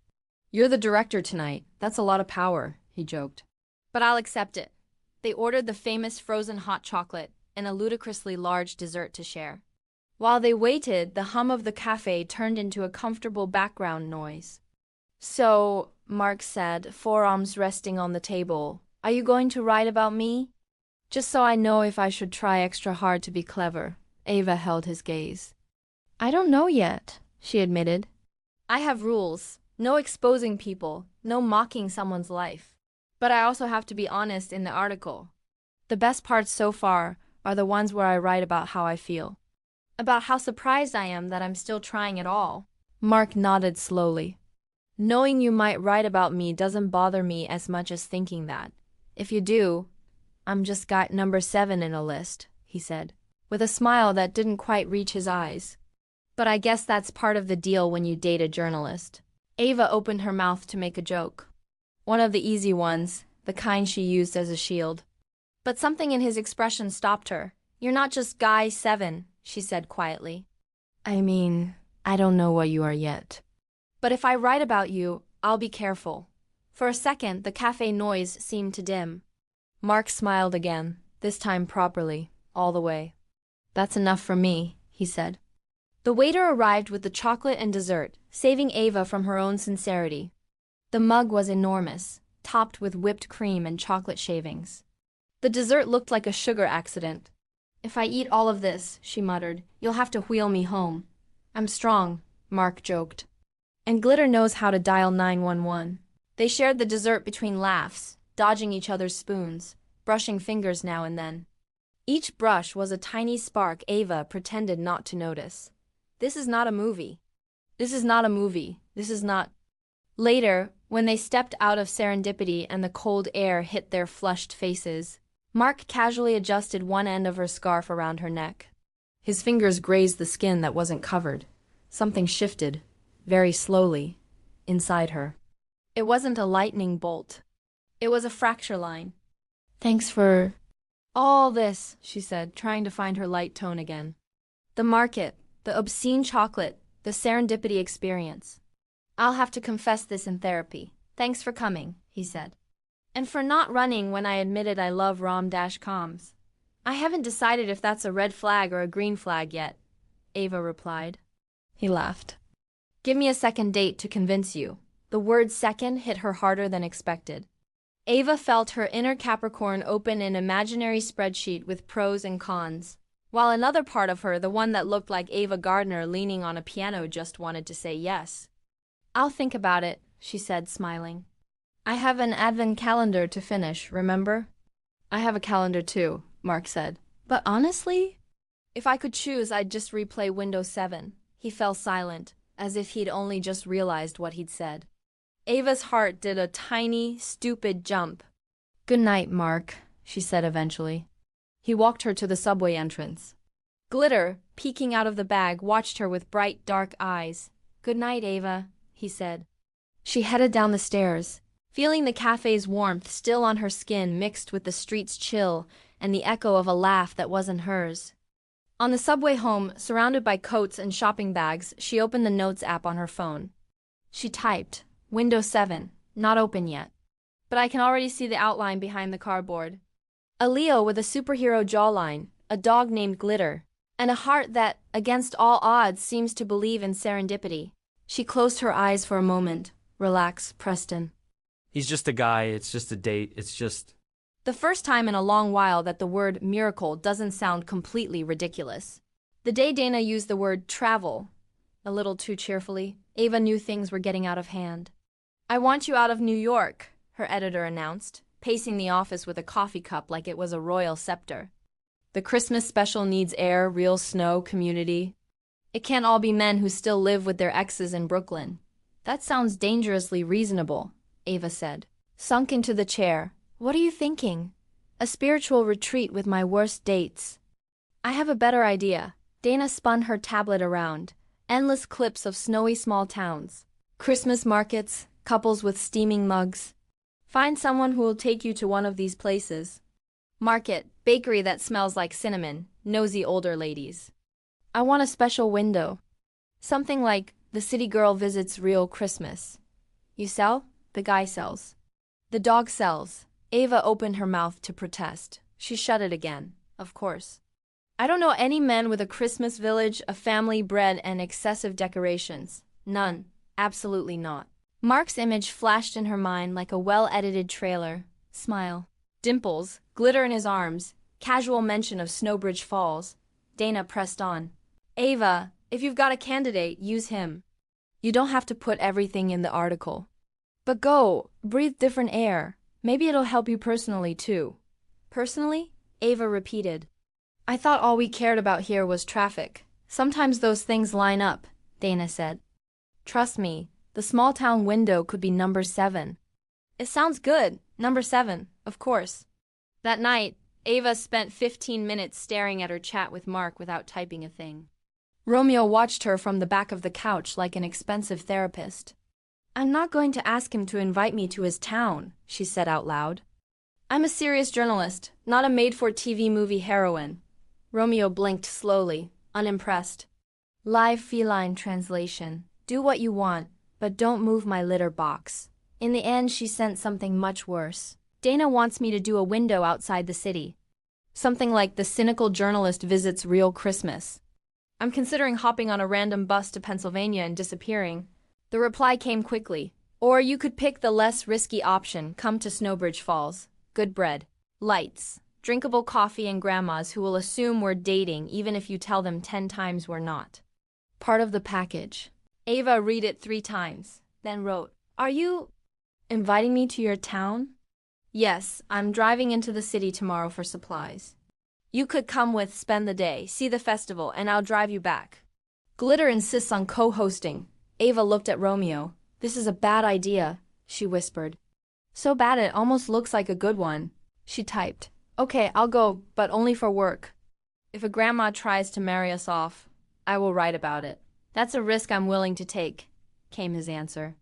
"You're the director tonight. That's a lot of power," he joked. "But I'll accept it." They ordered the famous frozen hot chocolate and a ludicrously large dessert to share. While they waited, the hum of the cafe turned into a comfortable background noise. "So," Mark said, forearms resting on the table, "are you going to write about me?" "Just so I know if I should try extra hard to be clever." Ava held his gaze. "I don't know yet," she admitted. "I have rules. No exposing people, no mocking someone's life. But I also have to be honest in the article. The best parts so far are the ones where I write about how I feel. About how surprised I am that I'm still trying at all." Mark nodded slowly. "Knowing you might write about me doesn't bother me as much as thinking that. If you do, I'm just got number 7 in a list," he said, with a smile that didn't quite reach his eyes. "But I guess that's part of the deal when you date a journalist." Ava opened her mouth to make a joke. One of the easy ones, the kind she used as a shield. But something in his expression stopped her. "You're not just Guy 7, she said quietly. "I mean, I don't know what you are yet. But if I write about you, I'll be careful." For a second, the cafe noise seemed to dim. Mark smiled again, this time properly, all the way. "That's enough for me," he said. The waiter arrived with the chocolate and dessert, saving Ava from her own sincerity. The mug was enormous, topped with whipped cream and chocolate shavings. The dessert looked like a sugar accident. "If I eat all of this," she muttered, "you'll have to wheel me home." "I'm strong," Mark joked. "And Glitter knows how to dial 911. They shared the dessert between laughs, dodging each other's spoons, brushing fingers now and then. Each brush was a tiny spark Ava pretended not to notice. This is not a movie. This is not a movie. This is not... Later, when they stepped out of Serendipity and the cold air hit their flushed faces, Mark casually adjusted one end of her scarf around her neck. His fingers grazed the skin that wasn't covered. Something shifted, very slowly, inside her. It wasn't a lightning bolt. It was a fracture line. "Thanks for all this," she said, trying to find her light tone again. "The market, the obscene chocolate, the serendipity experience. I'll have to confess this in therapy. Thanks for coming," he said. "And for not running when I admitted I love rom-coms. I haven't decided if that's a red flag or a green flag yet," Ava replied. He laughed. "Give me a second date to convince you." The word second hit her harder than expected. Ava felt her inner Capricorn open an imaginary spreadsheet with pros and cons, while another part of her, the one that looked like Ava Gardner leaning on a piano, just wanted to say yes. "I'll think about it," she said, smiling. "I have an advent calendar to finish, remember?" "I have a calendar too," Mark said. "But honestly, if I could choose, I'd just replay Windows 7. He fell silent, as if he'd only just realized what he'd said. Ava's heart did a tiny, stupid jump. "Good night, Mark," she said eventually. He walked her to the subway entrance. Glitter, peeking out of the bag, watched her with bright, dark eyes. "Good night, Ava," he said. She headed down the stairs, feeling the cafe's warmth still on her skin mixed with the street's chill and the echo of a laugh that wasn't hers. On the subway home, surrounded by coats and shopping bags, she opened the Notes app on her phone. She typed, "Windows 7, not open yet. But I can already see the outline behind the cardboard. A Leo with a superhero jawline, a dog named Glitter, and a heart that, against all odds, seems to believe in serendipity." She closed her eyes for a moment. "Relax, Preston.
He's just a guy, it's just a date, it's just..."
The first time in a long while that the word miracle doesn't sound completely ridiculous. The day Dana used the word travel, a little too cheerfully, Ava knew things were getting out of hand. "I want you out of New York," her editor announced, pacing the office with a coffee cup like it was a royal scepter. The Christmas special needs air, real snow, community. It can't all be men who still live with their exes in Brooklyn. That sounds dangerously reasonable, Ava said, sunk into the chair. What are you thinking? A spiritual retreat with my worst dates. I have a better idea. Dana spun her tablet around. Endless clips of snowy small towns. Christmas markets, couples with steaming mugs. Find someone who will take you to one of these places. Market, bakery that smells like cinnamon, nosy older ladies. I want a special window. Something like, the city girl visits real Christmas. You sell? The guy sells. The dog sells. Ava opened her mouth to protest. She shut it again, of course. I don't know any men with a Christmas village, a family, bread, and excessive decorations. None. Absolutely not. Mark's image flashed in her mind like a well-edited trailer. Smile. Dimples, glitter in his arms, casual mention of Snowbridge Falls. Dana pressed on. Ava, if you've got a candidate, use him. You don't have to put everything in the article. But go, breathe different air. Maybe it'll help you personally, too. Personally? Ava repeated. I thought all we cared about here was traffic. Sometimes those things line up, Dana said. Trust me, the small-town window could be number 7. It sounds good, number 7, of course. That night, Ava spent 15 minutes staring at her chat with Mark without typing a thing. Romeo watched her from the back of the couch like an expensive therapist. I'm not going to ask him to invite me to his town, she said out loud. I'm a serious journalist, not a made-for-TV movie heroine. Romeo blinked slowly, unimpressed. Live feline translation. Do what you want, but don't move my litter box. In the end, she sent something much worse. Dana wants me to do a window outside the city. Something like the cynical journalist visits real Christmas. I'm considering hopping on a random bus to Pennsylvania and disappearing. The reply came quickly. Or you could pick the less risky option, come to Snowbridge Falls. Good bread. Lights. Drinkable coffee and grandmas who will assume we're dating even if you tell them 10 times we're not. Part of the package. Ava read it 3 times, then wrote, Are you inviting me to your town? Yes, I'm driving into the city tomorrow for supplies. You could come with, spend the day, see the festival, and I'll drive you back. Glitter insists on co-hosting. Ava looked at Romeo. This is a bad idea, she whispered. So bad it almost looks like a good one. She typed. Okay, I'll go, but only for work. If a grandma tries to marry us off, I will write about it. That's a risk I'm willing to take, came his answer.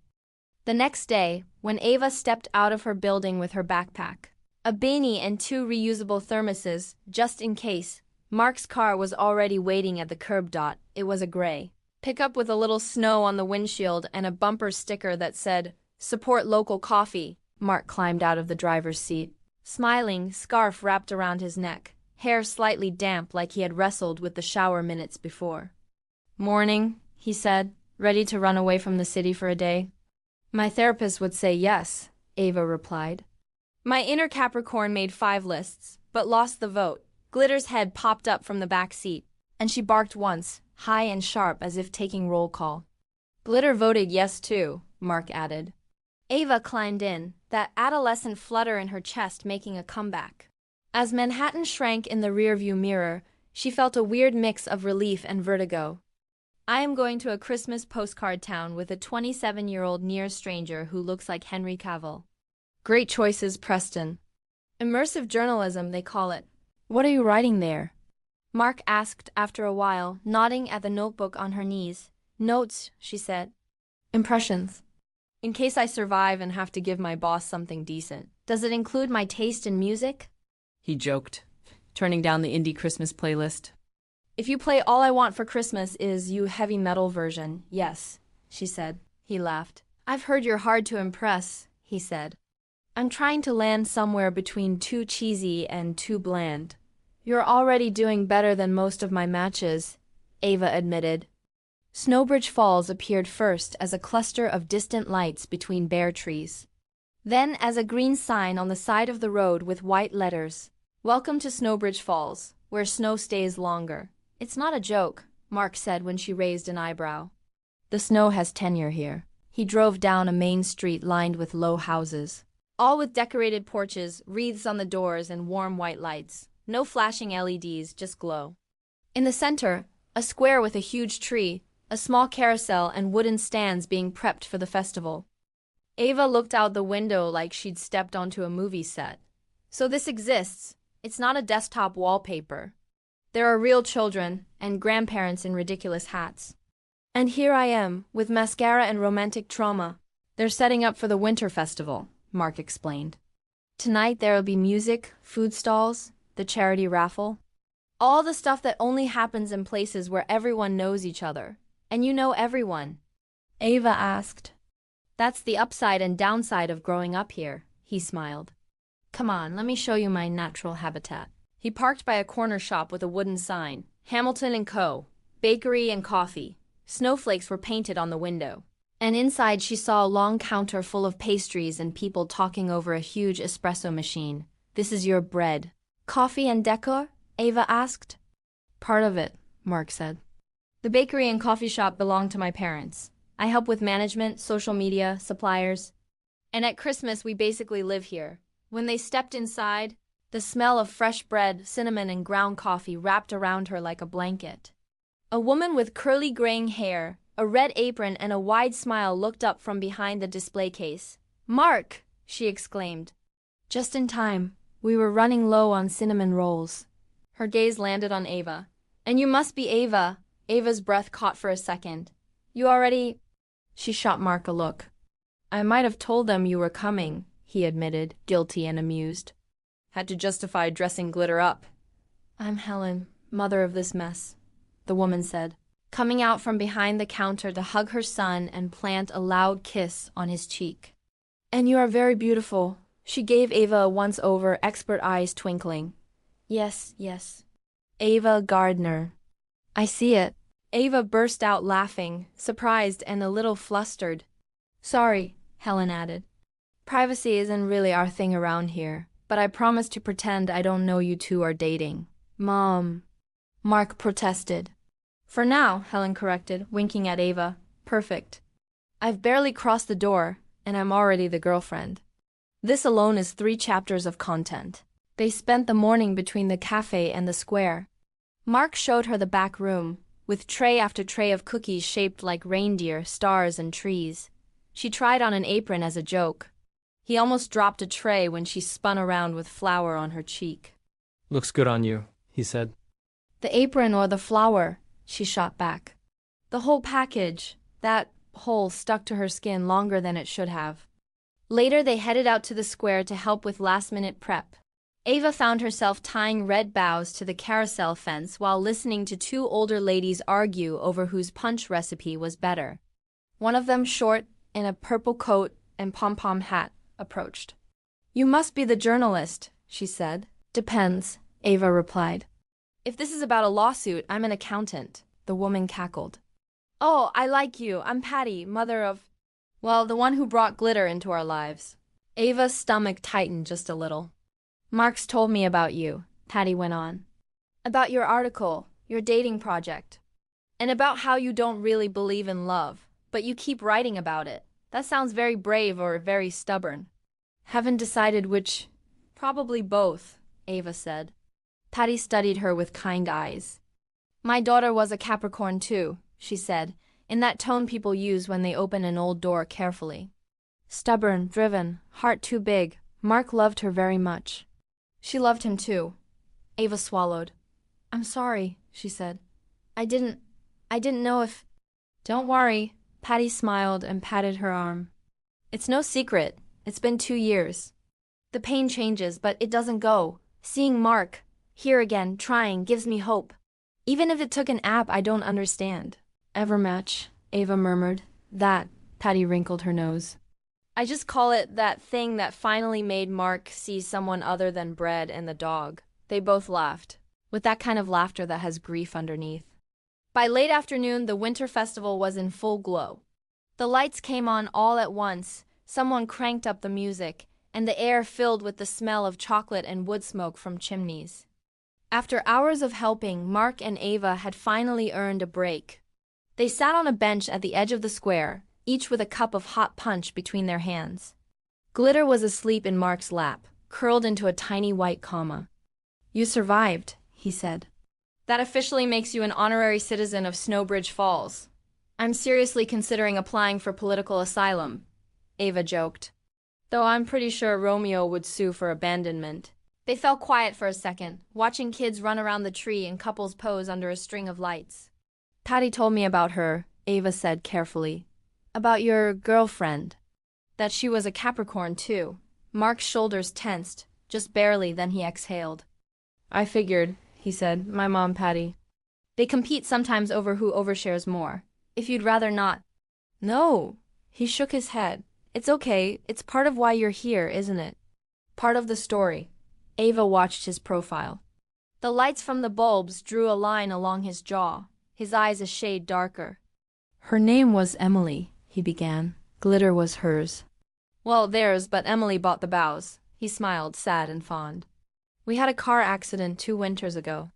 The next day, when Ava stepped out of her building with her backpack, a beanie and 2 reusable thermoses, just in case, Mark's car was already waiting at the curb. It was a gray pickup with a little snow on the windshield and a bumper sticker that said, Support local coffee. Mark climbed out of the driver's seat. Smiling, scarf wrapped around his neck, hair slightly damp like he had wrestled with the shower minutes before. Morning, he said, ready to run away from the city for a day. My therapist would say yes, Ava replied. My inner Capricorn made 5 lists, but lost the vote. Glitter's head popped up from the back seat, and she barked once, high and sharp as if taking roll call. Glitter voted yes too, Mark added. Ava climbed in, that adolescent flutter in her chest making a comeback. As Manhattan shrank in the rearview mirror, she felt a weird mix of relief and vertigo. I am going to a Christmas postcard town with a 27-year-old near stranger who looks like Henry Cavill. Great choices, Preston. Immersive journalism, they call it. What are you writing there? Mark asked after a while, nodding at the notebook on her knees. Notes, she said. Impressions. In case I survive and have to give my boss something decent. Does it include my taste in music? He joked, turning down the indie Christmas playlist. If you play All I Want for Christmas is You heavy metal version, yes, she said. He laughed. I've heard you're hard to impress, he said. I'm trying to land somewhere between too cheesy and too bland. You're already doing better than most of my matches, Ava admitted. Snowbridge Falls appeared first as a cluster of distant lights between bare trees. Then as a green sign on the side of the road with white letters. Welcome to Snowbridge Falls, where snow stays longer. It's not a joke, Mark said when she raised an eyebrow. The snow has tenure here. He drove down a main street lined with low houses. all with decorated porches, wreaths on the doors, and warm white lights. No flashing LEDs, just glow. In the center, a square with a huge tree, a small carousel, and wooden stands being prepped for the festival. Ava looked out the window like she'd stepped onto a movie set. So this exists. It's not a desktop wallpaper. There are real children and grandparents in ridiculous hats. And here I am, with mascara and romantic trauma. They're setting up for the winter festival, Mark explained. Tonight there will be music, food stalls, the charity raffle. All the stuff that only happens in places where everyone knows each other. And you know everyone. Ava asked. That's the upside and downside of growing up here, he smiled. Come on, let me show you my natural habitat. He parked by a corner shop with a wooden sign, Hamilton & Co., bakery and coffee. Snowflakes were painted on the window. And inside she saw a long counter full of pastries and people talking over a huge espresso machine. This is your bread. Coffee and decor? Ava asked. Part of it, Mark said. The bakery and coffee shop belong to my parents. I help with management, social media, suppliers. And at Christmas we basically live here. When they stepped inside, the smell of fresh bread, cinnamon, and ground coffee wrapped around her like a blanket. A woman with curly graying hair, a red apron, and a wide smile looked up from behind the display case. Mark! She exclaimed. Just in time. We were running low on cinnamon rolls. Her gaze landed on Ava. And you must be Ava. Ava's breath caught for a second. You already... She shot Mark a look. I might have told them you were coming, he admitted, guilty and amused. Had to justify dressing glitter up. I'm Helen, mother of this mess, the woman said, coming out from behind the counter to hug her son and plant a loud kiss on his cheek. And you are very beautiful. She gave Ava a once-over, expert eyes twinkling. Yes, yes. Ava Gardner. I see it. Ava burst out laughing, surprised and a little flustered. Sorry, Helen added. Privacy isn't really our thing around here, but I promise to pretend I don't know you two are dating. Mom. Mark protested. For now, Helen corrected, winking at Ava. Perfect. I've barely crossed the door, and I'm already the girlfriend. This alone is 3 chapters of content. They spent the morning between the cafe and the square. Mark showed her the back room, with tray after tray of cookies shaped like reindeer, stars, and trees. She tried on an apron as a joke. He almost dropped a tray when she spun around with flour on her cheek.
Looks good on you, he said.
The apron or the flour, she shot back. The whole package. That hole stuck to her skin longer than it should have. Later they headed out to the square to help with last-minute prep. Ava found herself tying red bows to the carousel fence while listening to 2 older ladies argue over whose punch recipe was better. One of them, short, in a purple coat and pom-pom hat, approached. You must be the journalist, she said. Depends, Ava replied. If this is about a lawsuit, I'm an accountant, the woman cackled. Oh, I like you. I'm Patty, mother of... Well, the one who brought glitter into our lives. Ava's stomach tightened just a little. Mark's told me about you, Patty went on. About your article, your dating project. And about how you don't really believe in love, but you keep writing about it. That sounds very brave or very stubborn. Haven't decided which. Probably both, Ava said. Patty studied her with kind eyes. My daughter was a Capricorn too, she said, in that tone people use when they open an old door carefully. Stubborn, driven, heart too big. Mark loved her very much. She loved him too. Ava swallowed. I'm sorry, she said. I didn't know if... Don't worry, Patty smiled and patted her arm. It's no secret. It's been 2 years. The pain changes, but it doesn't go. Seeing Mark, here again, trying, gives me hope. Even if it took an app I don't understand. Evermatch, Ava murmured. That, Patty wrinkled her nose. I just call it that thing that finally made Mark see someone other than bread and the dog. They both laughed, with that kind of laughter that has grief underneath. By late afternoon, the winter festival was in full glow. The lights came on all at once, someone cranked up the music, and the air filled with the smell of chocolate and wood smoke from chimneys. After hours of helping, Mark and Ava had finally earned a break. They sat on a bench at the edge of the square, each with a cup of hot punch between their hands. Glitter was asleep in Mark's lap, curled into a tiny white comma. "You survived," he said. "That officially makes you an honorary citizen of Snowbridge Falls. I'm seriously considering applying for political asylum," Ava joked. "Though I'm pretty sure Romeo would sue for abandonment." They fell quiet for a second, watching kids run around the tree and couples pose under a string of lights. "Patty told me about her," Ava said carefully. "About your girlfriend. That she was a Capricorn, too." Mark's shoulders tensed, just barely, then he exhaled. "I figured," he said. "My mom, Patty. They compete sometimes over who overshares more. If you'd rather not." "No." He shook his head. "It's okay. It's part of why you're here, isn't it? Part of the story." Ava watched his profile. The lights from the bulbs drew a line along his jaw, his eyes a shade darker. "Her name was Emily," he began. "Glitter was hers." "Well, theirs, but Emily bought the bows." He smiled, sad and fond. "We had a car accident 2 winters ago.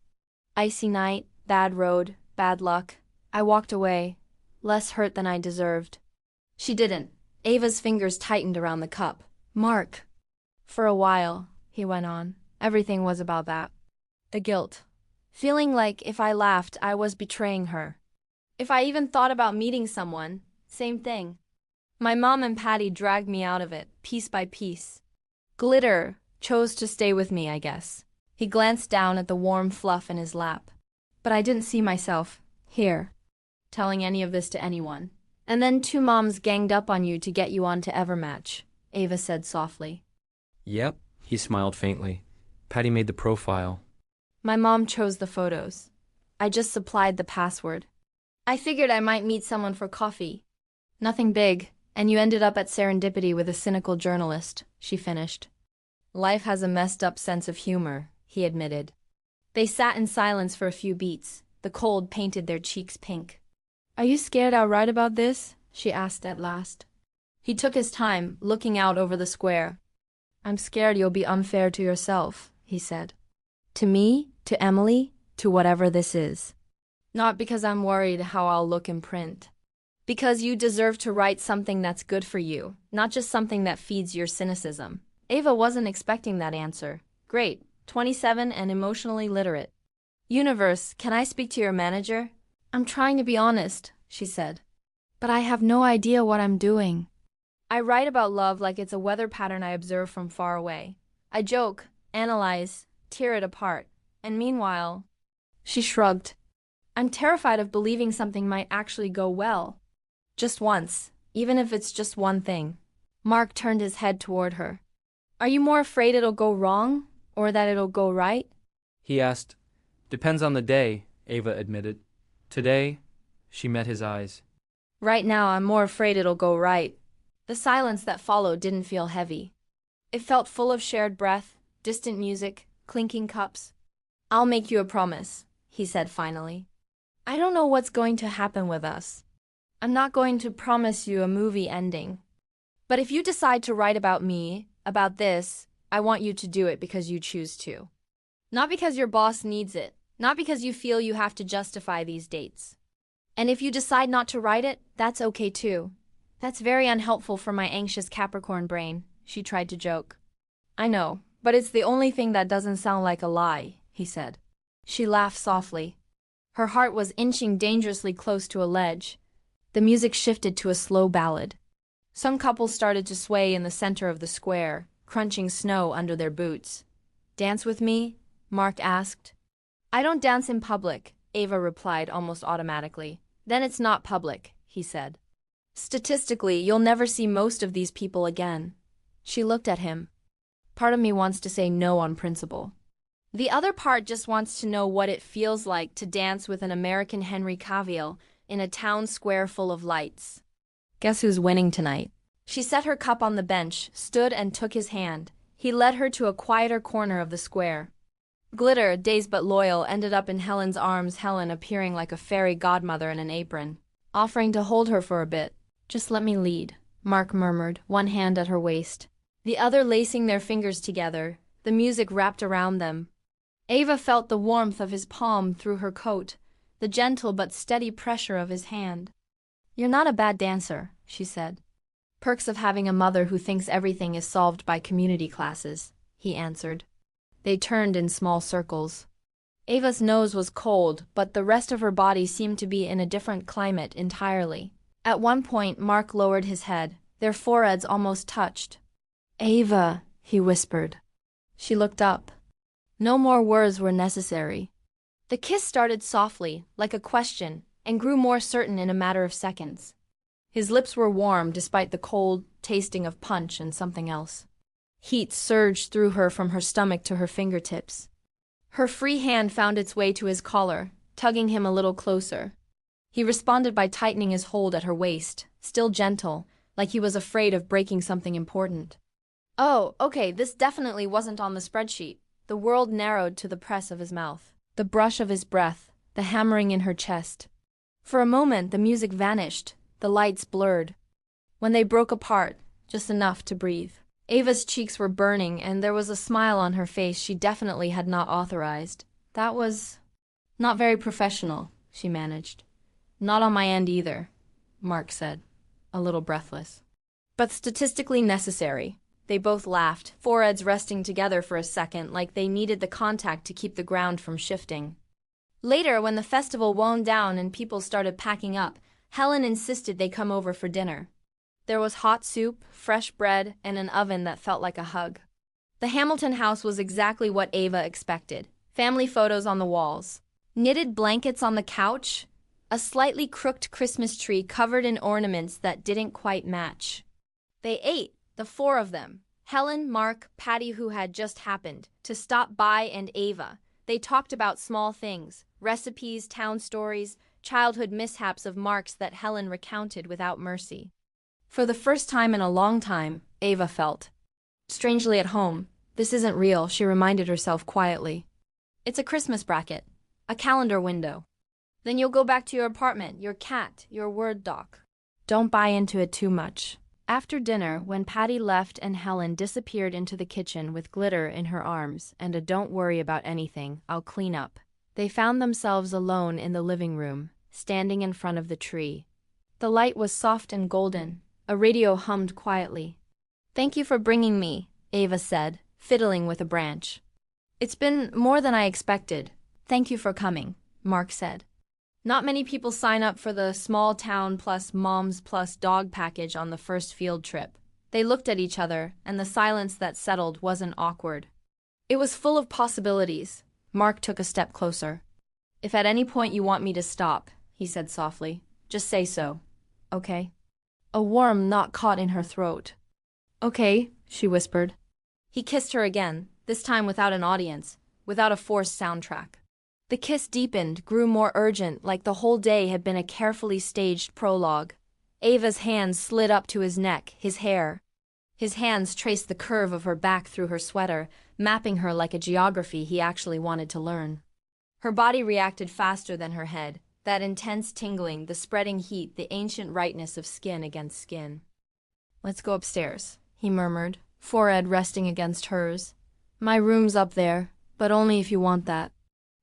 Icy night, bad road, bad luck. I walked away, less hurt than I deserved." She didn't. Ava's fingers tightened around the cup. "Mark." "For a while," he went on, "everything was about that. The guilt. Feeling like if I laughed, I was betraying her. If I even thought about meeting someone, same thing. My mom and Patty dragged me out of it, piece by piece. Glitter chose to stay with me, I guess." He glanced down at the warm fluff in his lap. "But I didn't see myself here telling any of this to anyone. And then 2 moms ganged up on you to get you onto Evermatch," Ava said softly.
Yep, he smiled faintly. Patty made the profile.
"My mom chose the photos. I just supplied the password. I figured I might meet someone for coffee. Nothing big, and you ended up at Serendipity with a cynical journalist," she finished. "Life has a messed up sense of humor," he admitted. They sat in silence for a few beats. The cold painted their cheeks pink. "Are you scared I'll write about this?" she asked at last. He took his time, looking out over the square. "I'm scared you'll be unfair to yourself," he said. "To me, to Emily, to whatever this is. Not because I'm worried how I'll look in print. Because you deserve to write something that's good for you, not just something that feeds your cynicism." Ava wasn't expecting that answer. Great, 27 and emotionally literate. "Universe, can I speak to your manager?" "I'm trying to be honest," she said. "But I have no idea what I'm doing. I write about love like it's a weather pattern I observe from far away. I joke, analyze, tear it apart, and meanwhile..." She shrugged. "I'm terrified of believing something might actually go well. Just once, even if it's just one thing." Mark turned his head toward her. "Are you more afraid it'll go wrong, or that it'll go right?"
He asked. "Depends on the day," Ava admitted. "Today," she met his eyes.
"Right now, I'm more afraid it'll go right." The silence that followed didn't feel heavy. It felt full of shared breath, distant music, clinking cups. "I'll make you a promise," he said finally. "I don't know what's going to happen with us. I'm not going to promise you a movie ending. But if you decide to write about me, about this, I want you to do it because you choose to. Not because your boss needs it, not because you feel you have to justify these dates. And if you decide not to write it, that's okay too. That's very unhelpful for my anxious Capricorn brain," she tried to joke. "I know, but it's the only thing that doesn't sound like a lie," he said. She laughed softly. Her heart was inching dangerously close to a ledge. The music shifted to a slow ballad. Some couples started to sway in the center of the square, crunching snow under their boots. "Dance with me?" Mark asked. "I don't dance in public," Ava replied almost automatically. "Then it's not public," he said. "Statistically, you'll never see most of these people again." She looked at him. "Part of me wants to say no on principle. The other part just wants to know what it feels like to dance with an American Henry Cavill in a town square full of lights. Guess who's winning tonight?" She set her cup on the bench, stood and took his hand. He led her to a quieter corner of the square. Glitter, dazed but loyal, ended up in Helen's arms, Helen appearing like a fairy godmother in an apron, offering to hold her for a bit. "Just let me lead," Mark murmured, one hand at her waist, the other lacing their fingers together, the music wrapped around them. Ava felt the warmth of his palm through her coat, the gentle but steady pressure of his hand. "You're not a bad dancer," she said. Perks of having a mother who thinks everything is solved by community classes, he answered. They turned in small circles. Ava's nose was cold, but the rest of her body seemed to be in a different climate entirely. At one point, Mark lowered his head. Their foreheads almost touched. "Ava," he whispered. She looked up. No more words were necessary. The kiss started softly, like a question, and grew more certain in a matter of seconds. His lips were warm despite the cold tasting of punch and something else. Heat surged through her from her stomach to her fingertips. Her free hand found its way to his collar, tugging him a little closer. He responded by tightening his hold at her waist, still gentle, like he was afraid of breaking something important. Oh, okay, this definitely wasn't on the spreadsheet. The world narrowed to the press of his mouth, the brush of his breath, the hammering in her chest. For a moment, the music vanished, the lights blurred. When they broke apart, just enough to breathe. Ava's cheeks were burning, and there was a smile on her face she definitely had not authorized. That was not very professional, she managed. Not on my end either, Mark said, a little breathless. But statistically necessary. They both laughed, foreheads resting together for a second like they needed the contact to keep the ground from shifting. Later, when the festival wound down and people started packing up, Helen insisted they come over for dinner. There was hot soup, fresh bread, and an oven that felt like a hug. The Hamilton house was exactly what Ava expected. Family photos on the walls, knitted blankets on the couch, a slightly crooked Christmas tree covered in ornaments that didn't quite match. They ate, the four of them, Helen, Mark, Patty, who had just happened to stop by, and Ava. They talked about small things, recipes, town stories, childhood mishaps of Mark's that Helen recounted without mercy. For the first time in a long time, Ava felt strangely at home. This isn't real, she reminded herself quietly. It's a Christmas bracket, a calendar window. Then you'll go back to your apartment, your cat, your Word doc. Don't buy into it too much. After dinner, when Patty left and Helen disappeared into the kitchen with glitter in her arms and a "don't worry about anything, I'll clean up," they found themselves alone in the living room, standing in front of the tree. The light was soft and golden. A radio hummed quietly. "Thank you for bringing me," Ava said, fiddling with a branch. "It's been more than I expected. Thank you for coming," Mark said. Not many people sign up for the small town plus moms plus dog package on the first field trip. They looked at each other, and the silence that settled wasn't awkward. It was full of possibilities. Mark took a step closer. "If at any point you want me to stop," he said softly, "just say so. Okay?" A warm knot caught in her throat. "Okay," she whispered. He kissed her again, this time without an audience, without a forced soundtrack. The kiss deepened, grew more urgent, like the whole day had been a carefully staged prologue. Ava's hands slid up to his neck, his hair. His hands traced the curve of her back through her sweater, mapping her like a geography he actually wanted to learn. Her body reacted faster than her head. That intense tingling, the spreading heat, the ancient rightness of skin against skin. "Let's go upstairs," he murmured, forehead resting against hers. "My room's up there, but only if you want that."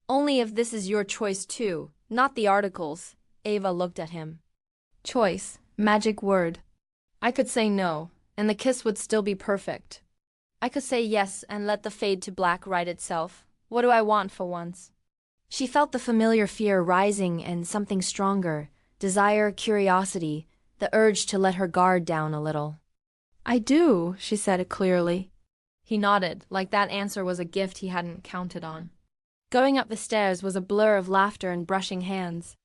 "Only if this is your choice too, not the articles." Ava looked at him. Choice, magic word. I could say no, and the kiss would still be perfect. I could say yes and let the fade to black write itself. What do I want for once? She felt the familiar fear rising and something stronger, desire, curiosity, the urge to let her guard down a little. "I do," she said clearly. He nodded, like that answer was a gift he hadn't counted on. Going up the stairs was a blur of laughter and brushing hands.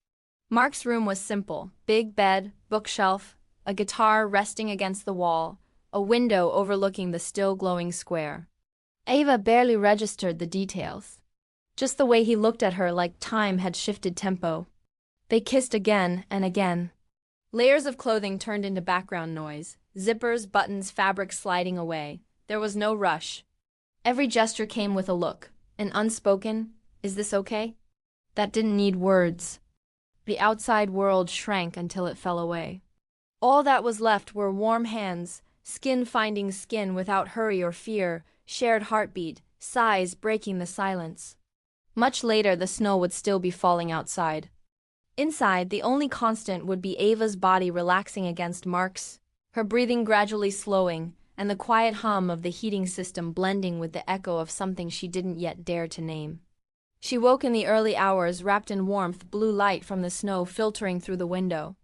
Mark's room was simple: big bed, bookshelf, a guitar resting against the wall, a window overlooking the still glowing square. Ava barely registered the details. Just the way he looked at her, like time had shifted tempo. They kissed again and again. Layers of clothing turned into background noise, zippers, buttons, fabric sliding away. There was no rush. Every gesture came with a look, an unspoken, "Is this okay?" that didn't need words. The outside world shrank until it fell away. All that was left were warm hands, skin finding skin without hurry or fear, shared heartbeat, sighs breaking the silence. Much later, the snow would still be falling outside. Inside, the only constant would be Ava's body relaxing against Mark's, her breathing gradually slowing, and the quiet hum of the heating system blending with the echo of something she didn't yet dare to name. She woke in the early hours, wrapped in warmth, blue light from the snow filtering through the window.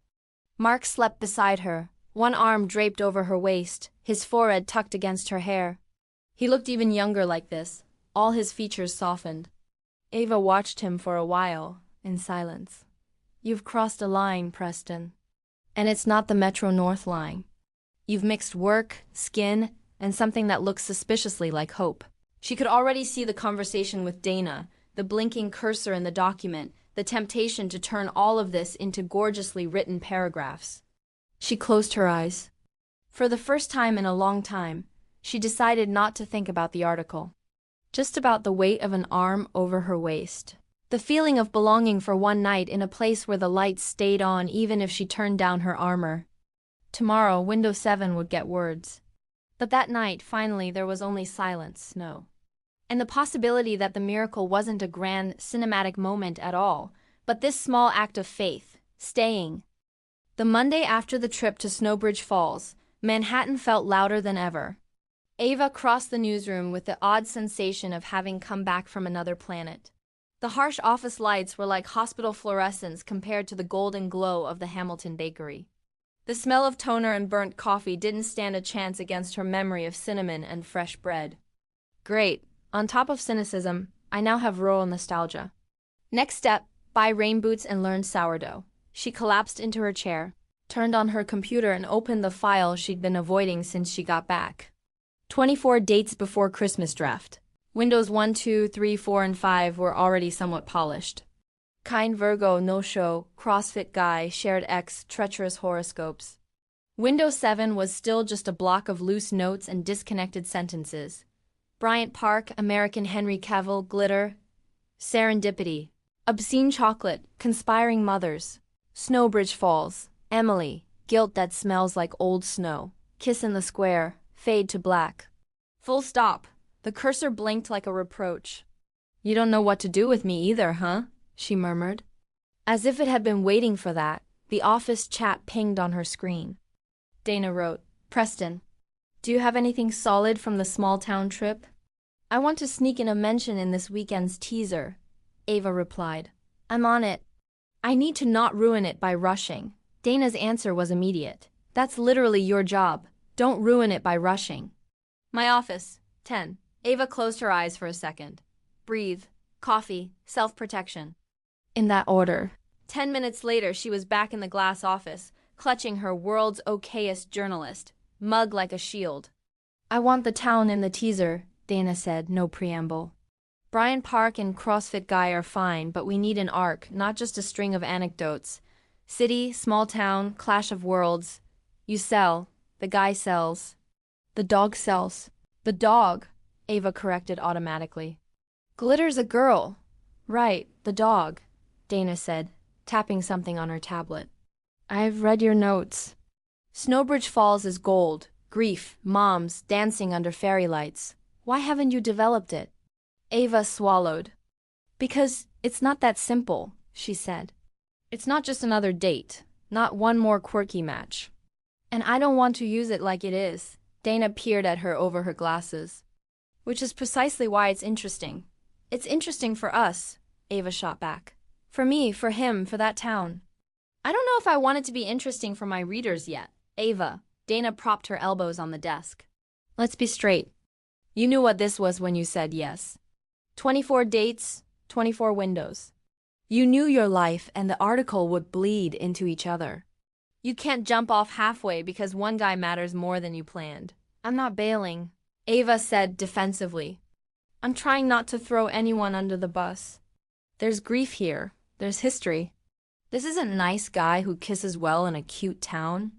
Mark slept beside her, one arm draped over her waist, his forehead tucked against her hair. He looked even younger like this, all his features softened. Ava watched him for a while, in silence. "You've crossed a line, Preston. And it's not the Metro North line. You've mixed work, skin, and something that looks suspiciously like hope." She could already see the conversation with Dana, the blinking cursor in the document, the temptation to turn all of this into gorgeously written paragraphs. She closed her eyes. For the first time in a long time, she decided not to think about the article. Just about the weight of an arm over her waist. The feeling of belonging for one night in a place where the lights stayed on even if she turned down her armor. Tomorrow, Window 7 would get words. But that night, finally, there was only silence, snow. And the possibility that the miracle wasn't a grand cinematic moment at all, but this small act of faith, staying. The Monday after the trip to Snowbridge Falls, Manhattan felt louder than ever. Ava crossed the newsroom with the odd sensation of having come back from another planet. The harsh office lights were like hospital fluorescents compared to the golden glow of the Hamilton bakery. The smell of toner and burnt coffee didn't stand a chance against her memory of cinnamon and fresh bread. Great. On top of cynicism, I now have rural nostalgia. Next step, buy rain boots and learn sourdough. She collapsed into her chair, turned on her computer and opened the file she'd been avoiding since she got back. 24 dates before Christmas draft. Windows 1, 2, 3, 4, and 5 were already somewhat polished. Kind Virgo, no-show, CrossFit guy, shared ex, treacherous horoscopes. Windows 7 was still just a block of loose notes and disconnected sentences. Bryant Park, American Henry Cavill, glitter. Serendipity. Obscene chocolate, conspiring mothers. Snowbridge Falls, Emily, guilt that smells like old snow. Kiss in the square, fade to black. Full stop. The cursor blinked like a reproach. "You don't know what to do with me either, huh?" she murmured. As if it had been waiting for that, the office chat pinged on her screen. Dana wrote, "Preston, do you have anything solid from the small-town trip?" "I want to sneak in a mention in this weekend's teaser," Ava replied. "I'm on it. I need to not ruin it by rushing." Dana's answer was immediate. "That's literally your job. Don't ruin it by rushing." My office, 10. Ava closed her eyes for a second. Breathe. Coffee. Self-protection. In that order. 10 minutes later, she was back in the glass office, clutching her world's okayest journalist, mug like a shield. "I want the town in the teaser," Dana said, no preamble. "Bryant Park and CrossFit guy are fine, but we need an arc, not just a string of anecdotes. City, small town, clash of worlds. You sell. The guy sells. The dog sells. The dog," Ava corrected automatically. "Glitter's a girl." "Right, the dog," Dana said, tapping something on her tablet. "I've read your notes. Snowbridge Falls is gold, grief, moms, dancing under fairy lights. Why haven't you developed it?" Ava swallowed. "Because it's not that simple," she said. "It's not just another date, not one more quirky match. And I don't want to use it like it is." Dana peered at her over her glasses. "Which is precisely why it's interesting. It's interesting for us," Ava shot back. "For me, for him, for that town." "I don't know if I want it to be interesting for my readers yet." "Ava," Dana propped her elbows on the desk. "Let's be straight. You knew what this was when you said yes. 24 dates, 24 windows. You knew your life and the article would bleed into each other. You can't jump off halfway because one guy matters more than you planned." "I'm not bailing," Ava said defensively. "I'm trying not to throw anyone under the bus. There's grief here. There's history. This isn't a nice guy who kisses well in a cute town."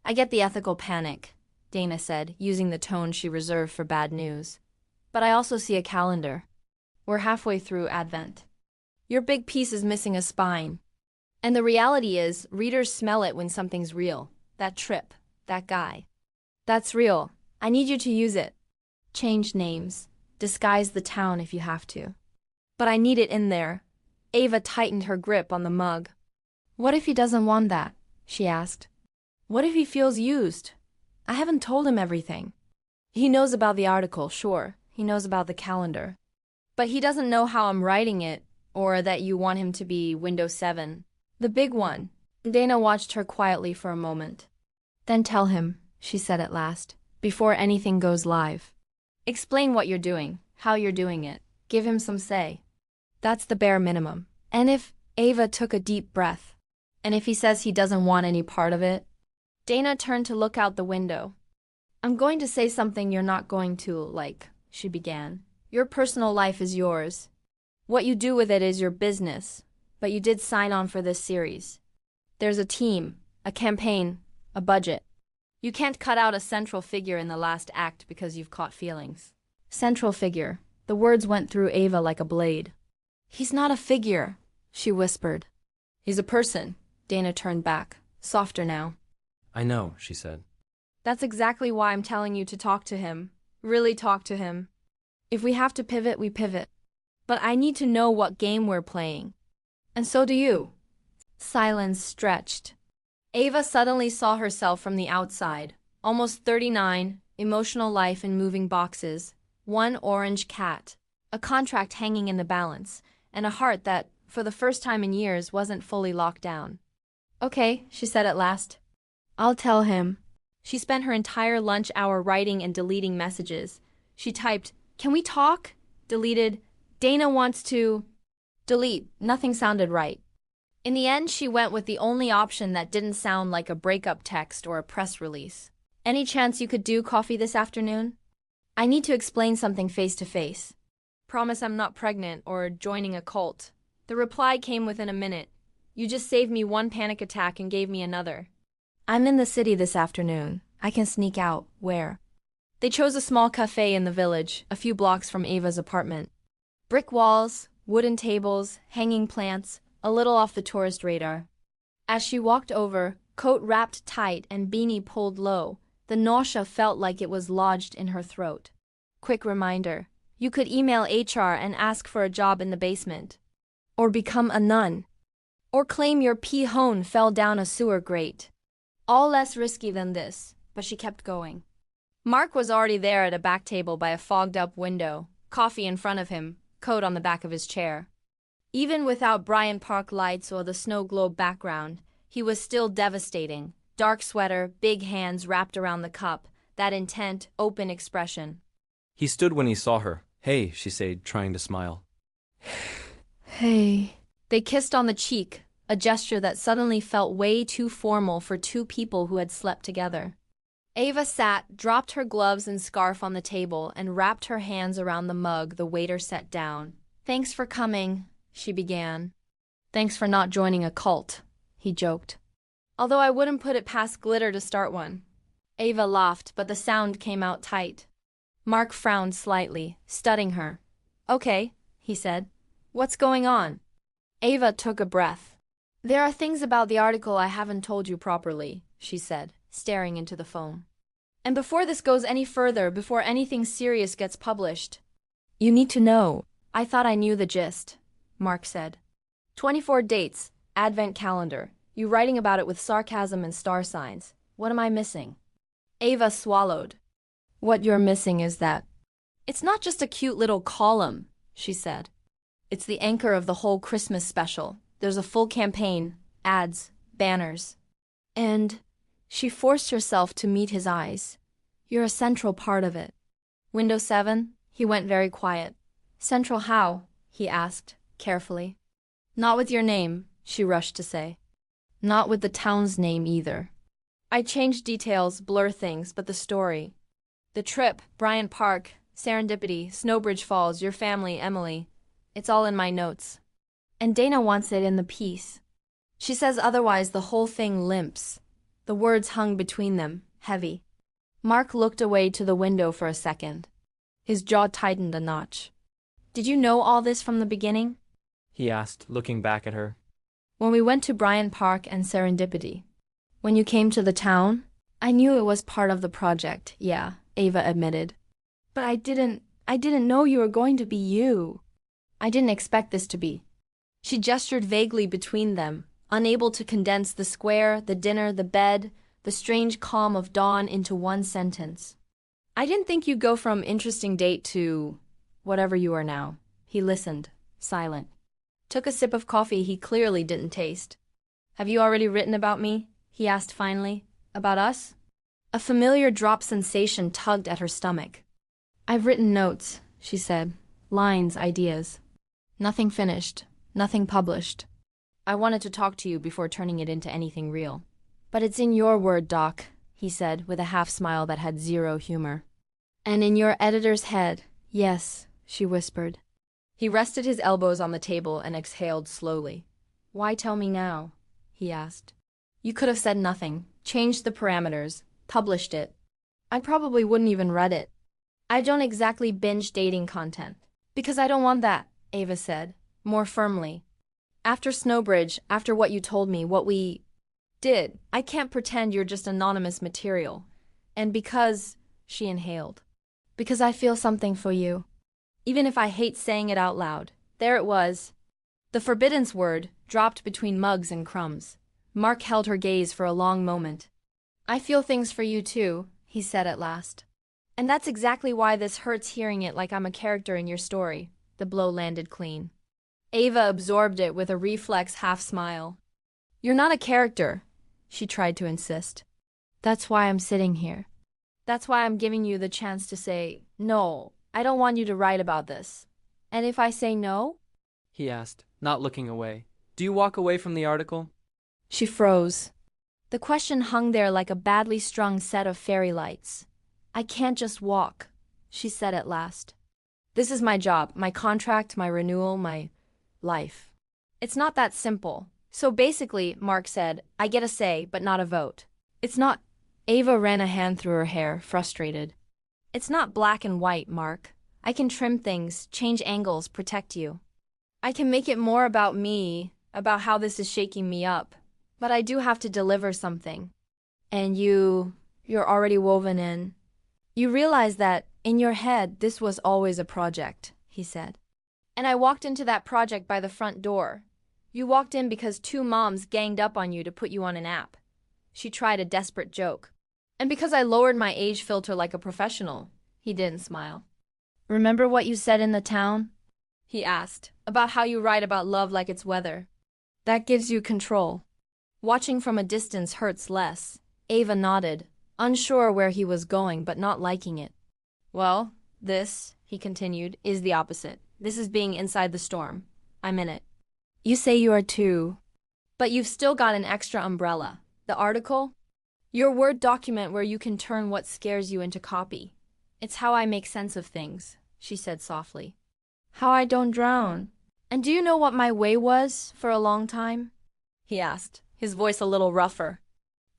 "I get the ethical panic," Dana said, using the tone she reserved for bad news. "But I also see a calendar. We're halfway through Advent. Your big piece is missing a spine. And the reality is, readers smell it when something's real. That trip, that guy. That's real. I need you to use it. Change names. Disguise the town if you have to. But I need it in there." Ava tightened her grip on the mug. "What if he doesn't want that?" she asked. "What if he feels used? I haven't told him everything. He knows about the article, sure. He knows about the calendar. But he doesn't know how I'm writing it, or that you want him to be Windows 7. The big one. Dana watched her quietly for a moment. Then tell him, she said at last, before anything goes live. Explain what you're doing, how you're doing it. Give him some say. That's the bare minimum. And if Ava took a deep breath, and if he says he doesn't want any part of it, Dana turned to look out the window. I'm going to say something you're not going to like, she began. Your personal life is yours. What you do with it is your business, but you did sign on for this series. There's a team, a campaign, a budget. You can't cut out a central figure in the last act because you've caught feelings. Central figure. The words went through Ava like a blade. He's not a figure, she whispered. He's a person. Dana turned back, softer now.
I know, she said.
That's exactly why I'm telling you to talk to him. Really talk to him. If we have to pivot, we pivot. But I need to know what game we're playing. And so do you. Silence stretched. Ava suddenly saw herself from the outside. Almost 39, emotional life in moving boxes, one orange cat, a contract hanging in the balance, and a heart that, for the first time in years, wasn't fully locked down. Okay, she said at last. I'll tell him. She spent her entire lunch hour writing and deleting messages. She typed, "Can we talk?" Deleted, "Dana wants to..." Delete, nothing sounded right. In the end, she went with the only option that didn't sound like a breakup text or a press release. Any chance you could do coffee this afternoon? I need to explain something face to face. Promise I'm not pregnant or joining a cult. The reply came within a minute. You just saved me one panic attack and gave me another. I'm in the city this afternoon. I can sneak out. Where? They chose a small cafe in the village, a few blocks from Ava's apartment. Brick walls, wooden tables, hanging plants, a little off the tourist radar. As she walked over, coat wrapped tight and beanie pulled low, the nausea felt like it was lodged in her throat. Quick reminder. You could email HR and ask for a job in the basement. Or become a nun. Or claim your pee-hone fell down a sewer grate. All less risky than this, but she kept going. Mark was already there at a back table by a fogged-up window, coffee in front of him, coat on the back of his chair. Even without Bryant Park lights or the snow globe background, he was still devastating. Dark sweater, big hands wrapped around the cup, that intent, open expression.
He stood when he saw her. Hey, she said, trying to smile.
Hey. They kissed on the cheek, a gesture that suddenly felt way too formal for two people who had slept together. Ava sat, dropped her gloves and scarf on the table, and wrapped her hands around the mug the waiter set down. Thanks for coming, she began. Thanks for not joining a cult, he joked. Although I wouldn't put it past Glitter to start one. Ava laughed, but the sound came out tight. Mark frowned slightly, studying her. Okay, he said. What's going on? Ava took a breath. There are things about the article I haven't told you properly, she said, staring into the phone. And before this goes any further, before anything serious gets published, you need to know. I thought I knew the gist, Mark said. 24 dates, advent calendar. You writing about it with sarcasm and star signs. What am I missing? Ava swallowed. What you're missing is that it's not just a cute little column, she said. It's the anchor of the whole Christmas special. There's a full campaign, ads, banners. And she forced herself to meet his eyes. You're a central part of it. Window 7? He went very quiet. Central how? He asked, carefully. Not with your name, she rushed to say. Not with the town's name either. I changed details, blur things, but the story. The trip, Bryant Park, Serendipity, Snowbridge Falls, your family, Emily. It's all in my notes. And Dana wants it in the piece. She says otherwise the whole thing limps. The words hung between them, heavy. Mark looked away to the window for a second. His jaw tightened a notch. Did you know all this from the beginning?
He asked, looking back at her.
When we went to Bryant Park and Serendipity. When you came to the town? I knew it was part of the project, yeah, Ava admitted. But I didn't know you were going to be you. I didn't expect this to be. She gestured vaguely between them, unable to condense the square, the dinner, the bed, the strange calm of dawn into one sentence. I didn't think you'd go from interesting date to whatever you are now. He listened, silent. Took a sip of coffee he clearly didn't taste. Have you already written about me? He asked finally. About us? A familiar drop sensation tugged at her stomach. I've written notes, she said. Lines, ideas. Nothing finished. Nothing published. I wanted to talk to you before turning it into anything real. But it's in your word, Doc, he said with a half-smile that had zero humor. And in your editor's head, yes, she whispered. He rested his elbows on the table and exhaled slowly. Why tell me now? He asked. You could have said nothing, changed the parameters, published it. I probably wouldn't even read it. I don't exactly binge dating content. Because I don't want that, Ava said, more firmly. After Snowbridge, after what you told me, what we did, I can't pretend you're just anonymous material. And because, she inhaled, because I feel something for you. Even if I hate saying it out loud. There it was. The forbiddance word dropped between mugs and crumbs. Mark held her gaze for a long moment. I feel things for you too, he said at last. And that's exactly why this hurts hearing it like I'm a character in your story. The blow landed clean. Ava absorbed it with a reflex half-smile. You're not a character, she tried to insist. That's why I'm sitting here. That's why I'm giving you the chance to say, no, I don't want you to write about this. And if I say no?
He asked, not looking away. Do you walk away from the article?
She froze. The question hung there like a badly strung set of fairy lights. I can't just walk, she said at last. This is my job, my contract, my renewal, my life. It's not that simple. So basically, Mark said, I get a say, but not a vote. It's not. Ava ran a hand through her hair, frustrated. It's not black and white, Mark. I can trim things, change angles, protect you. I can make it more about me, about how this is shaking me up. But I do have to deliver something. And you're already woven in. You realize that, in your head, this was always a project, he said. And I walked into that project by the front door. You walked in because two moms ganged up on you to put you on an app. She tried a desperate joke. And because I lowered my age filter like a professional, he didn't smile. Remember what you said in the town? He asked, about how you write about love like it's weather. That gives you control. Watching from a distance hurts less. Ava nodded, unsure where he was going but not liking it. Well, this, he continued, is the opposite. This is being inside the storm. I'm in it. You say you are too. But you've still got an extra umbrella. The article? Your Word document where you can turn what scares you into copy. It's how I make sense of things, she said softly. How I don't drown. And do you know what my way was for a long time? He asked, his voice a little rougher.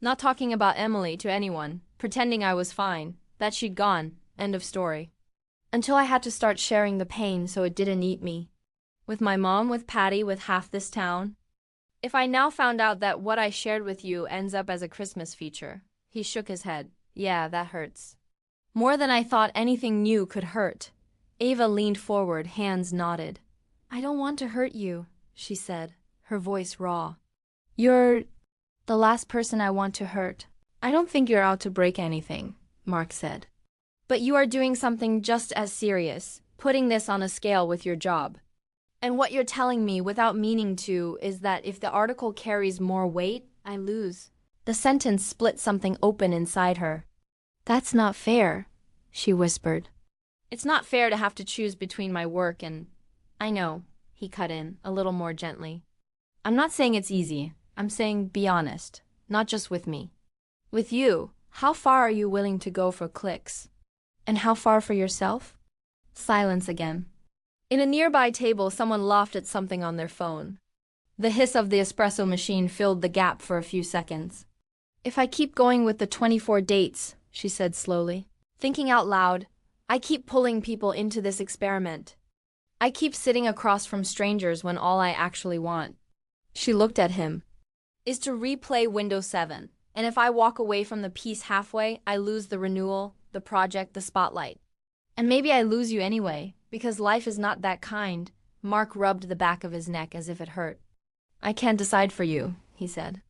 Not talking about Emily to anyone, pretending I was fine, that she'd gone, end of story. Until I had to start sharing the pain so it didn't eat me. With my mom, with Patty, with half this town. If I now found out that what I shared with you ends up as a Christmas feature. He shook his head. Yeah, that hurts. More than I thought anything new could hurt. Ava leaned forward, hands knotted. I don't want to hurt you, she said, her voice raw. You're the last person I want to hurt. I don't think you're out to break anything, Mark said. But you are doing something just as serious, putting this on a scale with your job. And what you're telling me without meaning to is that if the article carries more weight, I lose. The sentence split something open inside her. That's not fair, she whispered. It's not fair to have to choose between my work and... I know, he cut in, a little more gently. I'm not saying it's easy. I'm saying be honest, not just with me. With you, how far are you willing to go for clicks? And how far for yourself? Silence again. In a nearby table, someone laughed at something on their phone. The hiss of the espresso machine filled the gap for a few seconds. If I keep going with the 24 dates, she said slowly, thinking out loud, I keep pulling people into this experiment. I keep sitting across from strangers when all I actually want, she looked at him, is to replay Windows 7. And if I walk away from the piece halfway, I lose the renewal, the project, the spotlight. And maybe I lose you anyway. Because life is not that kind. Mark rubbed the back of his neck as if it hurt. I can't decide for you, he said.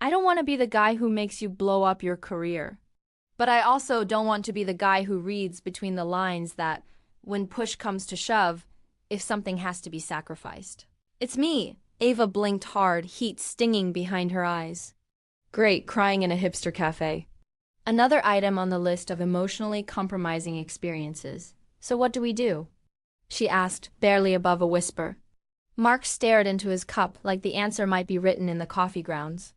I don't want to be the guy who makes you blow up your career. But I also don't want to be the guy who reads between the lines that, when push comes to shove, if something has to be sacrificed. It's me. Ava blinked hard, heat stinging behind her eyes. Great, crying in a hipster cafe. Another item on the list of emotionally compromising experiences. So what do we do? She asked, barely above a whisper. Mark stared into his cup like the answer might be written in the coffee grounds.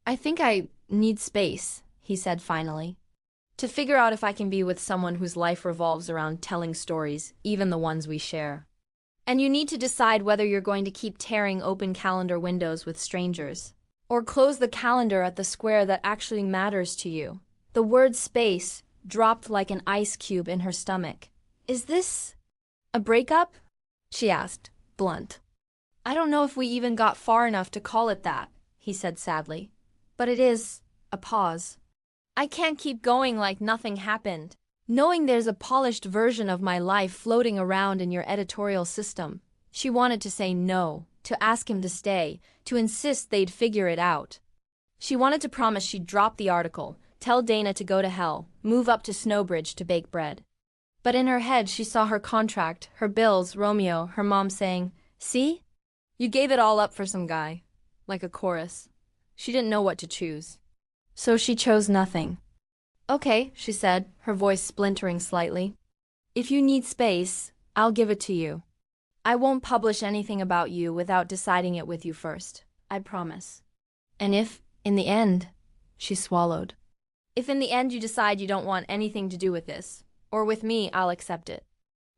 I think I need space, he said finally. To figure out if I can be with someone whose life revolves around telling stories, even the ones we share. And you need to decide whether you're going to keep tearing open calendar windows with strangers, or close the calendar at the square that actually matters to you. The word space dropped like an ice cube in her stomach. Is this a breakup? She asked, blunt. I don't know if we even got far enough to call it that, he said sadly. But it is a pause. I can't keep going like nothing happened, knowing there's a polished version of my life floating around in your editorial system. She wanted to say no, to ask him to stay, to insist they'd figure it out. She wanted to promise she'd drop the article, tell Dana to go to hell, move up to Snowbridge to bake bread. But in her head she saw her contract, her bills, Romeo, her mom saying, "See? You gave it all up for some guy." Like a chorus. She didn't know what to choose. So she chose nothing. Okay, she said, her voice splintering slightly. If you need space, I'll give it to you. I won't publish anything about you without deciding it with you first. I promise. And if, in the end, she swallowed. If in the end you decide you don't want anything to do with this, or with me, I'll accept it.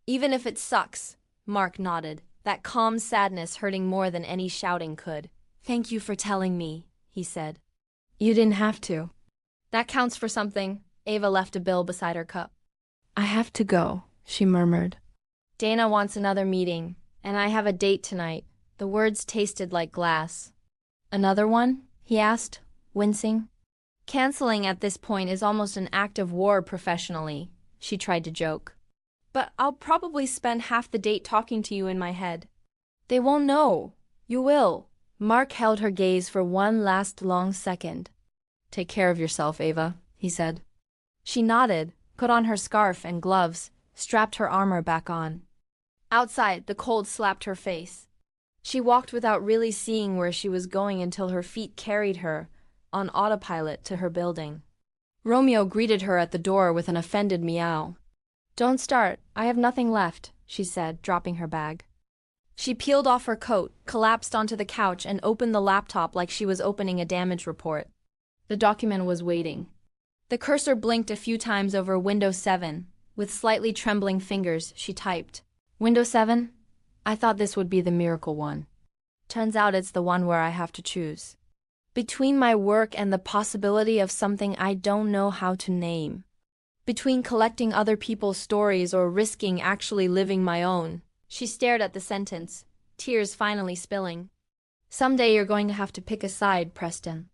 Even if it sucks, Mark nodded, that calm sadness hurting more than any shouting could. Thank you for telling me, he said. You didn't have to. That counts for something. Ava left a bill beside her cup. I have to go, she murmured. Dana wants another meeting, and I have a date tonight. The words tasted like glass. Another one? He asked, wincing. Canceling at this point is almost an act of war professionally, she tried to joke. But I'll probably spend half the date talking to you in my head. They won't know. You will. Mark held her gaze for one last long second. Take care of yourself, Ava, he said. She nodded, put on her scarf and gloves, strapped her armor back on. Outside, the cold slapped her face. She walked without really seeing where she was going until her feet carried her, on autopilot, to her building. Romeo greeted her at the door with an offended meow. Don't start, I have nothing left, she said, dropping her bag. She peeled off her coat, collapsed onto the couch, and opened the laptop like she was opening a damage report. The document was waiting. The cursor blinked a few times over Windows 7. With slightly trembling fingers, she typed, Windows 7? I thought this would be the miracle one. Turns out it's the one where I have to choose. Between my work and the possibility of something I don't know how to name. Between collecting other people's stories or risking actually living my own. She stared at the sentence, tears finally spilling. Someday you're going to have to pick a side, Preston.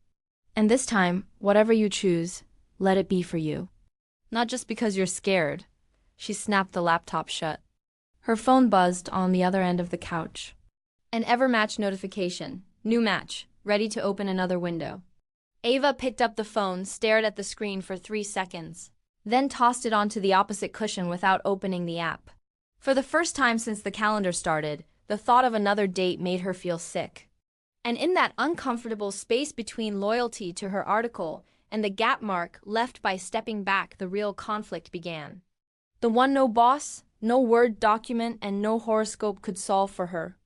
And this time, whatever you choose, let it be for you. Not just because you're scared. She snapped the laptop shut. Her phone buzzed on the other end of the couch. An Evermatch notification. New match. Ready to open another window. Ava picked up the phone, stared at the screen for 3 seconds, then tossed it onto the opposite cushion without opening the app. For the first time since the calendar started, the thought of another date made her feel sick. And in that uncomfortable space between loyalty to her article and the gap mark left by stepping back, the real conflict began. The one no boss, no Word document, and no horoscope could solve for her.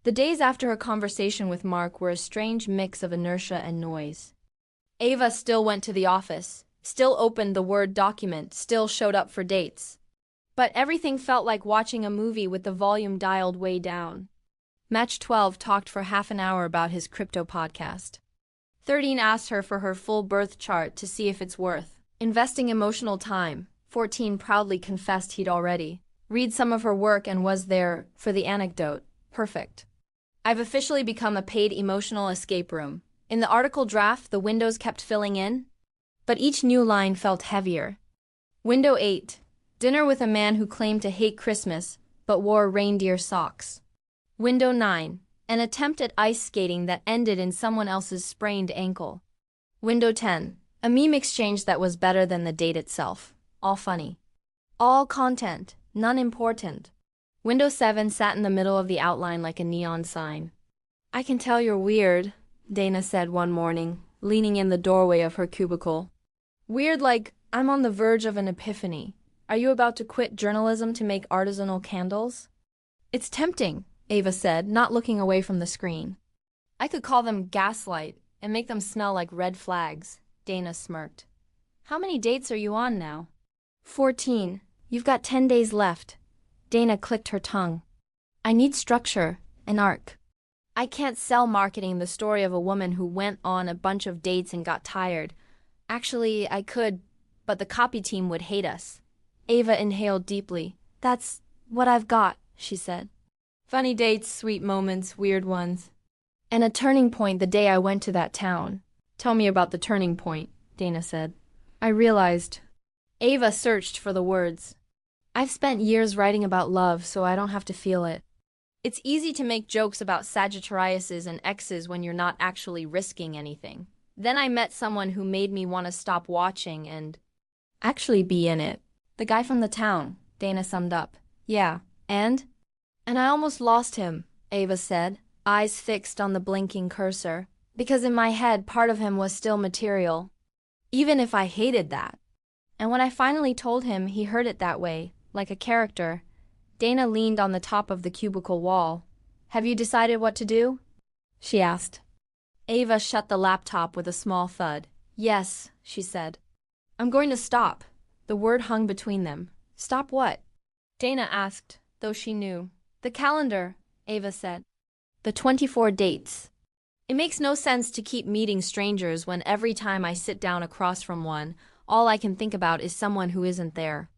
The days after her conversation with Mark were a strange mix of inertia and noise. Ava still went to the office, still opened the Word document, still showed up for dates. But everything felt like watching a movie with the volume dialed way down. Match 12 talked for half an hour about his crypto podcast. 13 asked her for her full birth chart to see if it's worth investing emotional time. 14 proudly confessed he'd already read some of her work and was there for the anecdote. Perfect. I've officially become a paid emotional escape room. In the article draft, the windows kept filling in, but each new line felt heavier. Window 8. Dinner with a man who claimed to hate Christmas, but wore reindeer socks. Window 9. An attempt at ice skating that ended in someone else's sprained ankle. Window 10. A meme exchange that was better than the date itself. All funny. All content, none important. Window 7 sat in the middle of the outline like a neon sign. I can tell you're weird, Dana said one morning, leaning in the doorway of her cubicle. Weird like I'm on the verge of an epiphany. Are you about to quit journalism to make artisanal candles? It's tempting, Ava said, not looking away from the screen. I could call them gaslight and make them smell like red flags, Dana smirked. How many dates are you on now? 14. You've got 10 days left. Dana clicked her tongue. I need structure, an arc. I can't sell marketing the story of a woman who went on a bunch of dates and got tired. Actually, I could, but the copy team would hate us. Ava inhaled deeply. That's what I've got, she said. Funny dates, sweet moments, weird ones. And a turning point the day I went to that town. Tell me about the turning point, Dana said. I realized. Ava searched for the words. I've spent years writing about love, so I don't have to feel it. It's easy to make jokes about Sagittariuses and exes when you're not actually risking anything. Then I met someone who made me want to stop watching and actually be in it. The guy from the town, Dana summed up. Yeah, and? And I almost lost him, Ava said, eyes fixed on the blinking cursor, because in my head part of him was still material. Even if I hated that. And when I finally told him, he heard it that way, like a character. Dana leaned on the top of the cubicle wall. Have you decided what to do? She asked. Ava shut the laptop with a small thud. Yes, she said. I'm going to stop. The word hung between them. Stop what? Dana asked, though she knew. The calendar, Ava said. The 24 dates. It makes no sense to keep meeting strangers when every time I sit down across from one, all I can think about is someone who isn't there.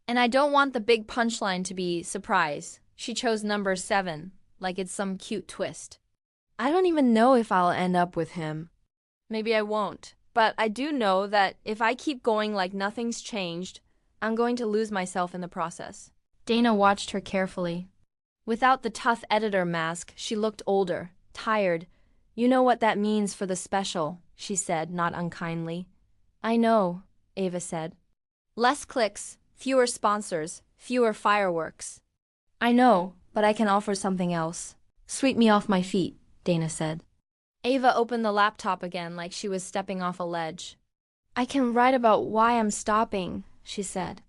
And I don't want the big punchline to be surprise. She chose number 7, like it's some cute twist. I don't even know if I'll end up with him. Maybe I won't, but I do know that if I keep going like nothing's changed, I'm going to lose myself in the process. Dana watched her carefully. Without the tough editor mask, she looked older, tired. You know what that means for the special, she said, not unkindly. I know, Ava said. Less clicks, fewer sponsors, fewer fireworks. I know, but I can offer something else. Sweep me off my feet, Dana said. Ava opened the laptop again like she was stepping off a ledge. I can write about why I'm stopping, she said.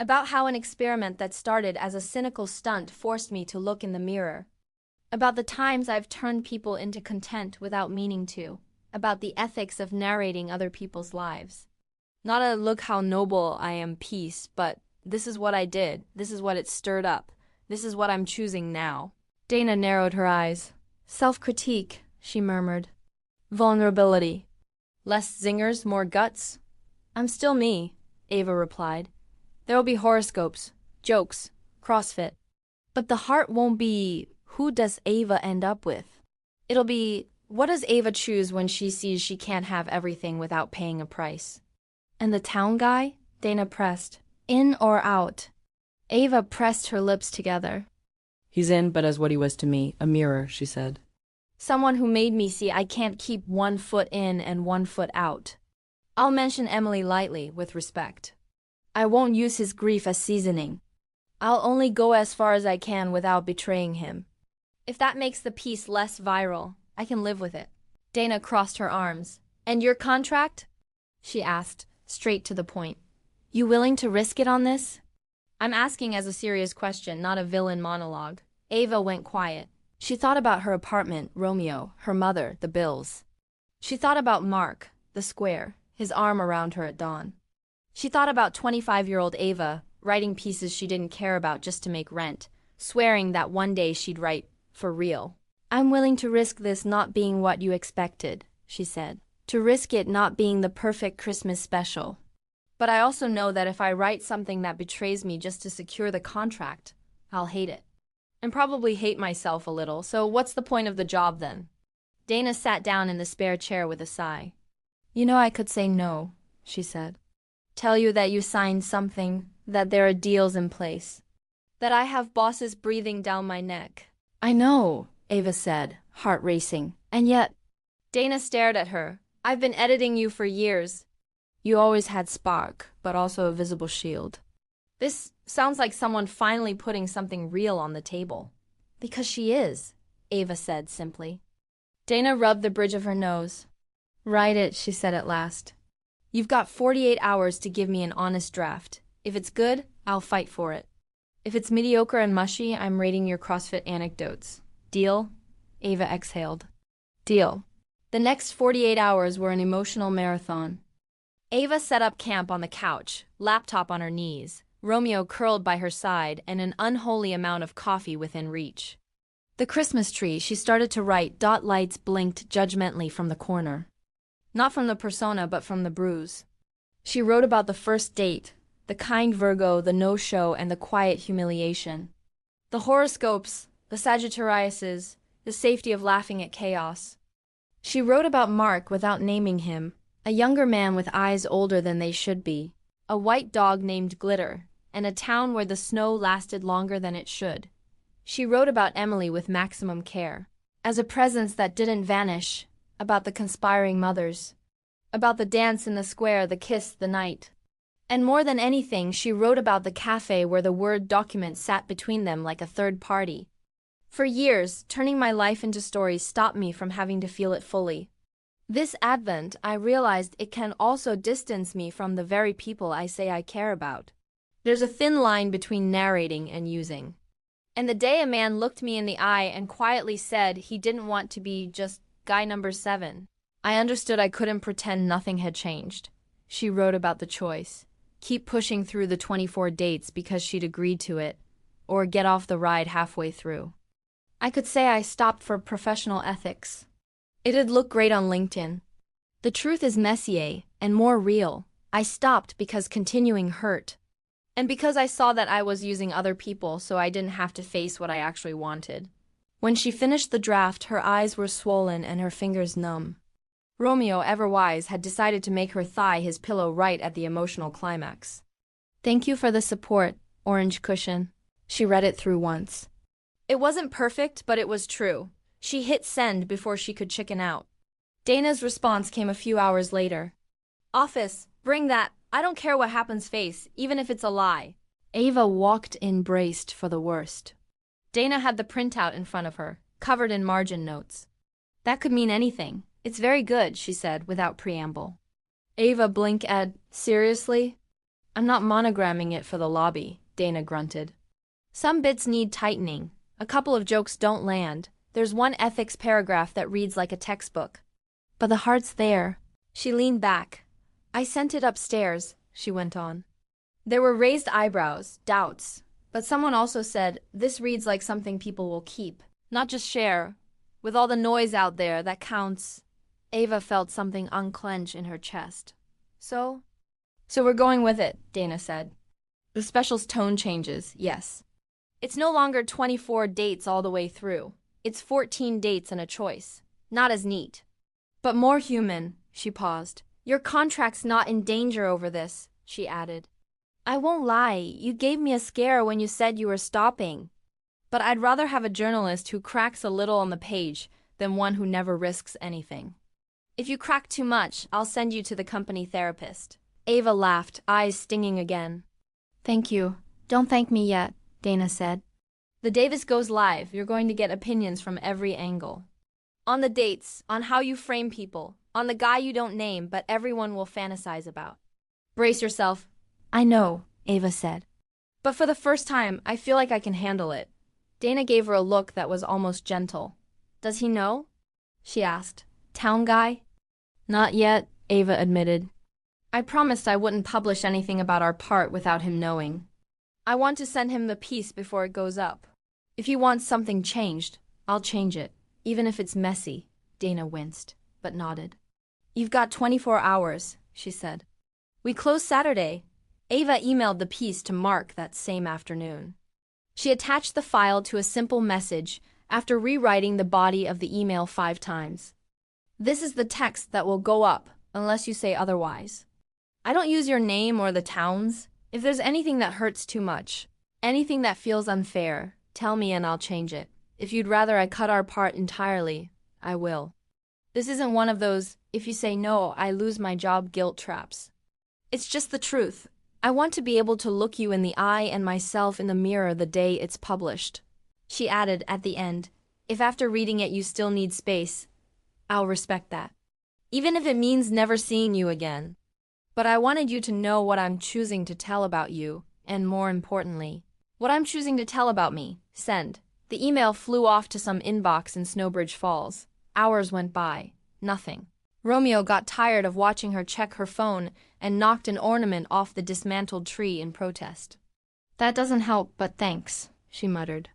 About how an experiment that started as a cynical stunt forced me to look in the mirror. About the times I've turned people into content without meaning to. About the ethics of narrating other people's lives. Not a look how noble I am piece, but this is what I did. This is what it stirred up. This is what I'm choosing now. Dana narrowed her eyes. Self-critique, she murmured. Vulnerability. Less zingers, more guts? I'm still me, Ava replied. There'll be horoscopes, jokes, CrossFit. But the heart won't be, who does Ava end up with? It'll be, what does Ava choose when she sees she can't have everything without paying a price? And the town guy? Dana pressed. In or out? Ava pressed her lips together.
He's in, but as what he was to me, a mirror, she said.
Someone who made me see I can't keep 1 foot in and 1 foot out. I'll mention Emily lightly, with respect. I won't use his grief as seasoning. I'll only go as far as I can without betraying him. If that makes the piece less viral, I can live with it. Dana crossed her arms. And your contract? She asked, straight to the point. You willing to risk it on this? I'm asking as a serious question, not a villain monologue. Ava went quiet. She thought about her apartment, Romeo, her mother, the bills. She thought about Mark, the square, his arm around her at dawn. She thought about 25-year-old Ava, writing pieces she didn't care about just to make rent, swearing that one day she'd write for real. I'm willing to risk this not being what you expected, she said. To risk it not being the perfect Christmas special. But I also know that if I write something that betrays me just to secure the contract, I'll hate it. And probably hate myself a little, so what's the point of the job then? Dana sat down in the spare chair with a sigh. You know I could say no, she said. Tell you that you signed something, that there are deals in place. That I have bosses breathing down my neck. I know, Ava said, heart racing. And yet, Dana stared at her. I've been editing you for years. You always had spark, but also a visible shield. This sounds like someone finally putting something real on the table. Because she is, Ava said simply. Dana rubbed the bridge of her nose. Write it, she said at last. You've got 48 hours to give me an honest draft. If it's good, I'll fight for it. If it's mediocre and mushy, I'm rating your CrossFit anecdotes. Deal? Ava exhaled. Deal. The next 48 hours were an emotional marathon. Ava set up camp on the couch, laptop on her knees, Romeo curled by her side, and an unholy amount of coffee within reach. The Christmas tree, she started to write. Lights blinked judgmentally from the corner. Not from the persona, but from the bruise. She wrote about the first date, the kind Virgo, the no-show, and the quiet humiliation. The horoscopes, the Sagittariuses, the safety of laughing at chaos. She wrote about Mark without naming him, a younger man with eyes older than they should be, a white dog named Glitter, and a town where the snow lasted longer than it should. She wrote about Emily with maximum care, as a presence that didn't vanish, about the conspiring mothers, about the dance in the square, the kiss, the night. And more than anything, she wrote about the cafe where the Word document sat between them like a third party. For years, turning my life into stories stopped me from having to feel it fully. This Advent, I realized it can also distance me from the very people I say I care about. There's a thin line between narrating and using. And the day a man looked me in the eye and quietly said he didn't want to be just guy number 7, I understood I couldn't pretend nothing had changed. She wrote about the choice. Keep pushing through the 24 dates because she'd agreed to it, or get off the ride halfway through. I could say I stopped for professional ethics. It'd look great on LinkedIn. The truth is messier and more real. I stopped because continuing hurt. And because I saw that I was using other people so I didn't have to face what I actually wanted. When she finished the draft, her eyes were swollen and her fingers numb. Romeo, ever wise, had decided to make her thigh his pillow right at the emotional climax. Thank you for the support, Orange Cushion. She read it through once. It wasn't perfect, but it was true. She hit send before she could chicken out. Dana's response came a few hours later. Office, bring that, I don't care what happens face, even if it's a lie. Ava walked in braced for the worst. Dana had the printout in front of her, covered in margin notes. That could mean anything. It's very good, she said, without preamble. Ava blinked at, seriously? I'm not monogramming it for the lobby, Dana grunted. Some bits need tightening. A couple of jokes don't land. There's one ethics paragraph that reads like a textbook. But the heart's there. She leaned back. I sent it upstairs, she went on. There were raised eyebrows, doubts. But someone also said, this reads like something people will keep, not just share. With all the noise out there, that counts. Ava felt something unclench in her chest. So we're going with it, Dana said. The special's tone changes, yes. It's no longer 24 dates all the way through. It's 14 dates and a choice. Not as neat. But more human, she paused. Your contract's not in danger over this, she added. I won't lie, you gave me a scare when you said you were stopping. But I'd rather have a journalist who cracks a little on the page than one who never risks anything. If you crack too much, I'll send you to the company therapist. Ava laughed, eyes stinging again. Thank you. Don't thank me yet, Dana said. The Davis goes live. You're going to get opinions from every angle. On the dates, on how you frame people, on the guy you don't name but everyone will fantasize about. Brace yourself. I know, Ava said. But for the first time, I feel like I can handle it. Dana gave her a look that was almost gentle. Does he know? She asked. Town guy? Not yet, Ava admitted. I promised I wouldn't publish anything about our part without him knowing. I want to send him the piece before it goes up. If he wants something changed, I'll change it, even if it's messy. Dana winced, but nodded. You've got 24 hours, she said. We close Saturday. Ava emailed the piece to Mark that same afternoon. She attached the file to a simple message after rewriting the body of the email 5 times. This is the text that will go up, unless you say otherwise. I don't use your name or the town's. If there's anything that hurts too much, anything that feels unfair, tell me and I'll change it. If you'd rather I cut our part entirely, I will. This isn't one of those, if you say no, I lose my job guilt traps. It's just the truth. I want to be able to look you in the eye and myself in the mirror the day it's published. She added at the end, if after reading it you still need space, I'll respect that. Even if it means never seeing you again. But I wanted you to know what I'm choosing to tell about you, and more importantly, what I'm choosing to tell about me. Send. The email flew off to some inbox in Snowbridge Falls. Hours went by. Nothing. Romeo got tired of watching her check her phone and knocked an ornament off the dismantled tree in protest. That doesn't help, but thanks, she muttered.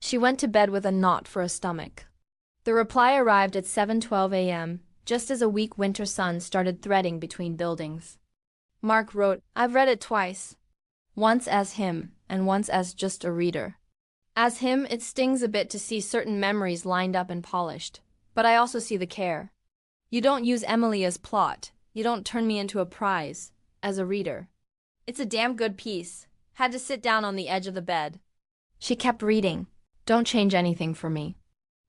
She went to bed with a knot for a stomach. The reply arrived at 7:12 a.m., just as a weak winter sun started threading between buildings. Mark wrote, I've read it twice. Once as him, and once as just a reader. As him, it stings a bit to see certain memories lined up and polished. But I also see the care. You don't use Emily as plot. You don't turn me into a prize. As a reader. It's a damn good piece. Had to sit down on the edge of the bed. She kept reading. Don't change anything for me.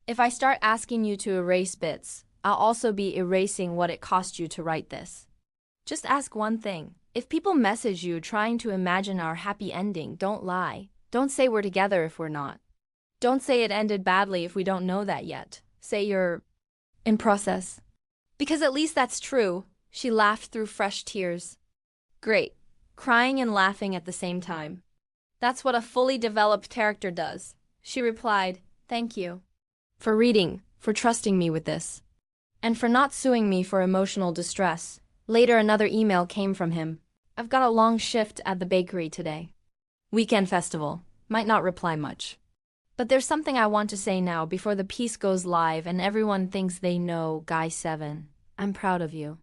If I start asking you to erase bits, I'll also be erasing what it cost you to write this. Just ask one thing. If people message you trying to imagine our happy ending, don't lie. Don't say we're together if we're not. Don't say it ended badly if we don't know that yet. Say you're in process. Because at least that's true. She laughed through fresh tears. Great. Crying and laughing at the same time. That's what a fully developed character does. She replied, thank you. For reading, for trusting me with this. And for not suing me for emotional distress. Later another email came from him. I've got a long shift at the bakery today. Weekend festival. Might not reply much. But there's something I want to say now before the piece goes live and everyone thinks they know Guy 7. I'm proud of you.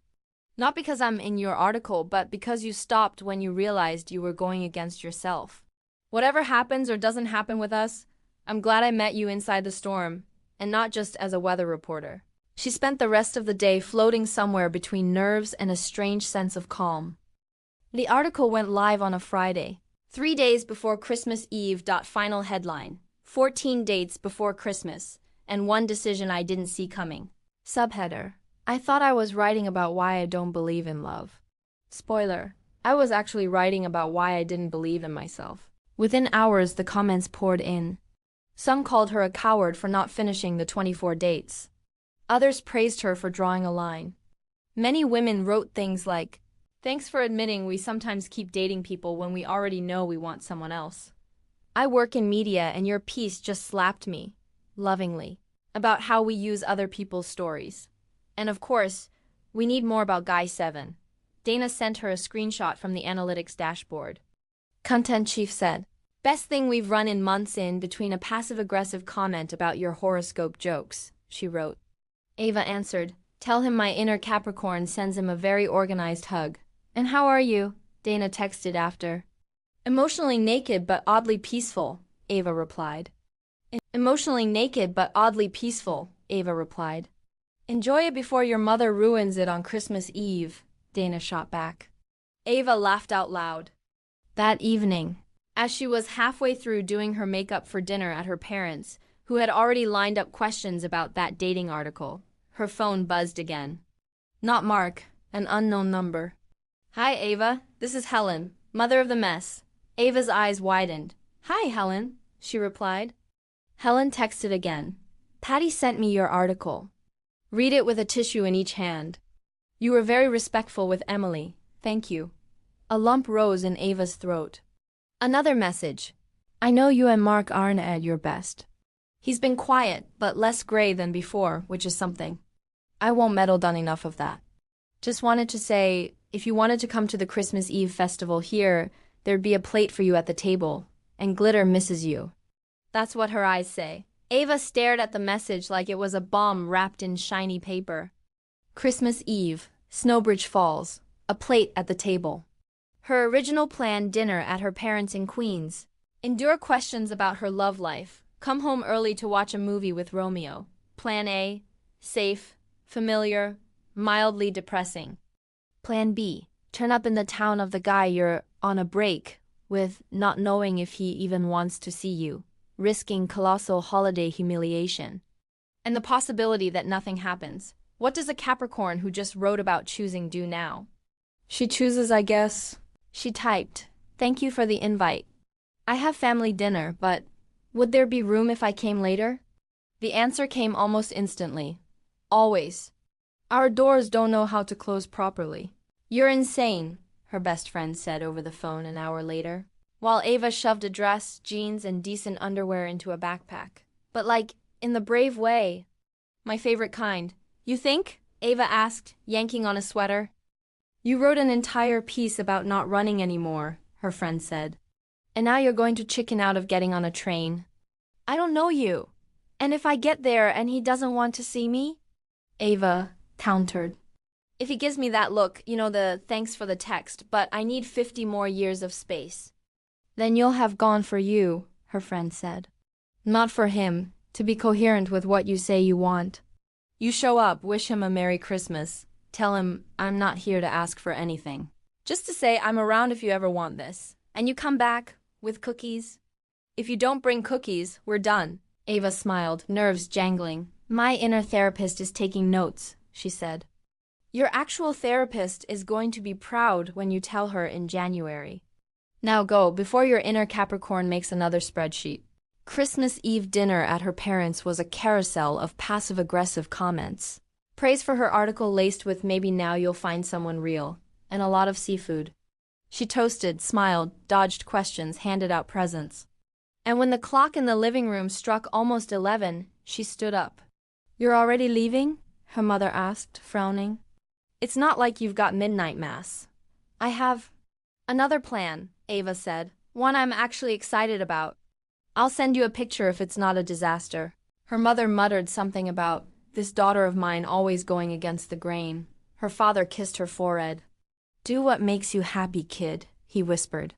Not because I'm in your article, but because you stopped when you realized you were going against yourself. Whatever happens or doesn't happen with us, I'm glad I met you inside the storm, and not just as a weather reporter. She spent the rest of the day floating somewhere between nerves and a strange sense of calm. The article went live on a Friday, 3 days before Christmas Eve. Final headline, 14 dates before Christmas, and one decision I didn't see coming. Subheader, I thought I was writing about why I don't believe in love. Spoiler, I was actually writing about why I didn't believe in myself. Within hours, the comments poured in. Some called her a coward for not finishing the 24 dates. Others praised her for drawing a line. Many women wrote things like, thanks for admitting we sometimes keep dating people when we already know we want someone else. I work in media and your piece just slapped me, lovingly, about how we use other people's stories. And of course, we need more about Guy 7. Dana sent her a screenshot from the analytics dashboard. Content chief said, best thing we've run in months in between a passive-aggressive comment about your horoscope jokes, she wrote. Ava answered, tell him my inner Capricorn sends him a very organized hug. And how are you? Dana texted after. Emotionally naked but oddly peaceful, Ava replied. Emotionally naked but oddly peaceful, Ava replied. Enjoy it before your mother ruins it on Christmas Eve, Dana shot back. Ava laughed out loud. That evening, as she was halfway through doing her makeup for dinner at her parents', who had already lined up questions about that dating article, her phone buzzed again. Not Mark, an unknown number. Hi, Ava. This is Helen, mother of the mess. Ava's eyes widened. Hi, Helen, she replied. Helen texted again. Patty sent me your article. Read it with a tissue in each hand. You were very respectful with Emily. Thank you. A lump rose in Ava's throat. Another message. I know you and Mark aren't at your best. He's been quiet, but less gray than before, which is something. I won't meddle done enough of that. Just wanted to say, if you wanted to come to the Christmas Eve festival here, there'd be a plate for you at the table, and Glitter misses you. That's what her eyes say. Ava stared at the message like it was a bomb wrapped in shiny paper. Christmas Eve, Snowbridge Falls, a plate at the table. Her original planned dinner at her parents' in Queens. Endure questions about her love life. Come home early to watch a movie with Romeo. Plan A, safe, familiar, mildly depressing. Plan B, turn up in the town of the guy you're on a break with, not knowing if he even wants to see you. risking colossal holiday humiliation. And the possibility that nothing happens. What does a Capricorn who just wrote about choosing do now?
She chooses, I guess.
She typed, "Thank you for the invite. I have family dinner, but would there be room if I came later?" The answer came almost instantly. "Always. Our doors don't know how to close properly." "You're insane," her best friend said over the phone an hour later, while Ava shoved a dress, jeans, and decent underwear into a backpack. "But like, in the brave way. My favorite kind. You think?" Ava asked, yanking on a sweater. "You wrote an entire piece about not running anymore," her friend said. "And now you're going to chicken out of getting on a train. I don't know you. And if I get there and he doesn't want to see me?" Ava countered. "If he gives me that look, the thanks for the text, but I need 50 more years of space." "Then you'll have gone for you," her friend said. "Not for him, to be coherent with what you say you want. You show up, wish him a Merry Christmas. Tell him I'm not here to ask for anything. Just to say I'm around if you ever want this. And you come back with cookies. If you don't bring cookies, we're done." Ava smiled, nerves jangling. "My inner therapist is taking notes," she said. "Your actual therapist is going to be proud when you tell her in January. Now go, before your inner Capricorn makes another spreadsheet." Christmas Eve dinner at her parents' was a carousel of passive-aggressive comments. Praise for her article laced with "maybe now you'll find someone real," and a lot of seafood. She toasted, smiled, dodged questions, handed out presents. And when the clock in the living room struck almost 11, she stood up. "You're already leaving?" her mother asked, frowning. "It's not like you've got midnight mass." "I have another plan," Ava said. "One I'm actually excited about. I'll send you a picture if it's not a disaster." Her mother muttered something about this daughter of mine always going against the grain. Her father kissed her forehead. "Do what makes you happy, kid," he whispered.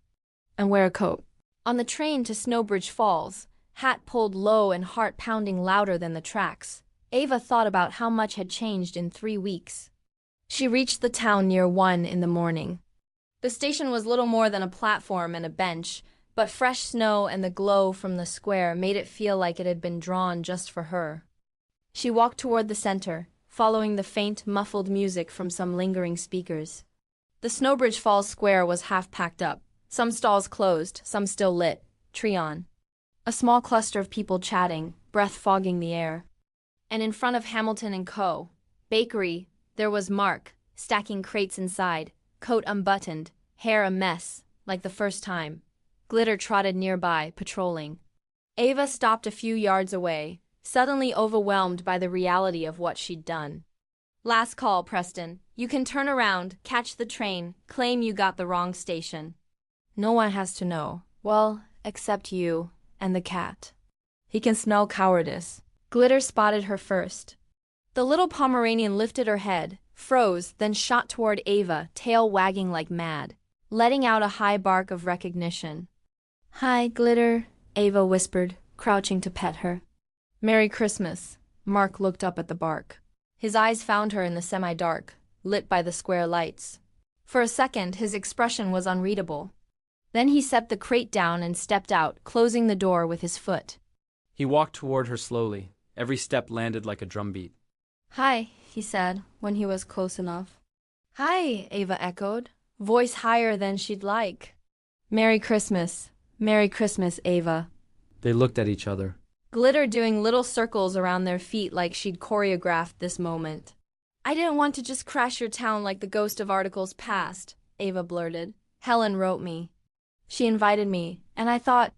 "And wear a coat." On the train to Snowbridge Falls, hat pulled low and heart pounding louder than the tracks, Ava thought about how much had changed in 3 weeks. She reached the town near 1 in the morning. The station was little more than a platform and a bench, but fresh snow and the glow from the square made it feel like it had been drawn just for her. She walked toward the center, following the faint, muffled music from some lingering speakers. The Snowbridge Falls Square was half packed up, some stalls closed, some still lit, tree on. A small cluster of people chatting, breath fogging the air. And in front of Hamilton & Co. Bakery, there was Mark, stacking crates inside, coat unbuttoned, hair a mess, like the first time. Glitter trotted nearby, patrolling. Ava stopped a few yards away, suddenly overwhelmed by the reality of what she'd done. "Last call, Preston. You can turn around, catch the train, claim you got the wrong station. No one has to know. Well, except you and the cat. He can smell cowardice." Glitter spotted her first. The little Pomeranian lifted her head, froze, then shot toward Ava, tail wagging like mad, letting out a high bark of recognition. "Hi, Glitter," Ava whispered, crouching to pet her. "Merry Christmas." Mark looked up at the bark. His eyes found her in the semi-dark, lit by the square lights. For a second, his expression was unreadable. Then he set the crate down and stepped out, closing the door with his foot.
He walked toward her slowly. Every step landed like a drumbeat.
"Hi," he said, when he was close enough. "Hi," Ava echoed, voice higher than she'd like. "Merry Christmas. Merry Christmas, Ava."
They looked at each other.
Glitter doing little circles around their feet like she'd choreographed this moment. "I didn't want to just crash your town like the ghost of articles past," Ava blurted. "Helen wrote me. She invited me, and I thought,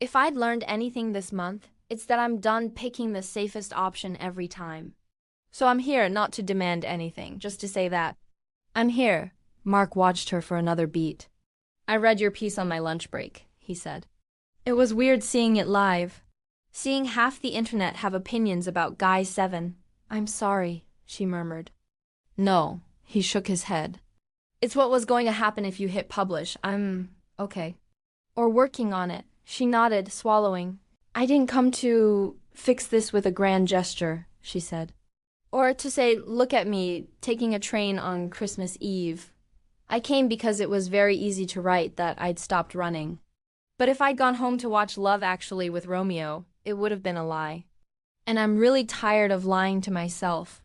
if I'd learned anything this month, it's that I'm done picking the safest option every time. So I'm here not to demand anything, just to say that. I'm here." Mark watched her for another beat. "I read your piece on my lunch break," he said. "It was weird seeing it live. Seeing half the internet have opinions about Guy 7. "I'm sorry," she murmured. "No," he shook his head. "It's what was going to happen if you hit publish. I'm okay. Or working on it." She nodded, swallowing. "I didn't come to fix this with a grand gesture," she said. "Or to say, look at me, taking a train on Christmas Eve. I came because it was very easy to write that I'd stopped running." But if I'd gone home to watch Love Actually with Romeo, it would have been a lie. And I'm really tired of lying to myself.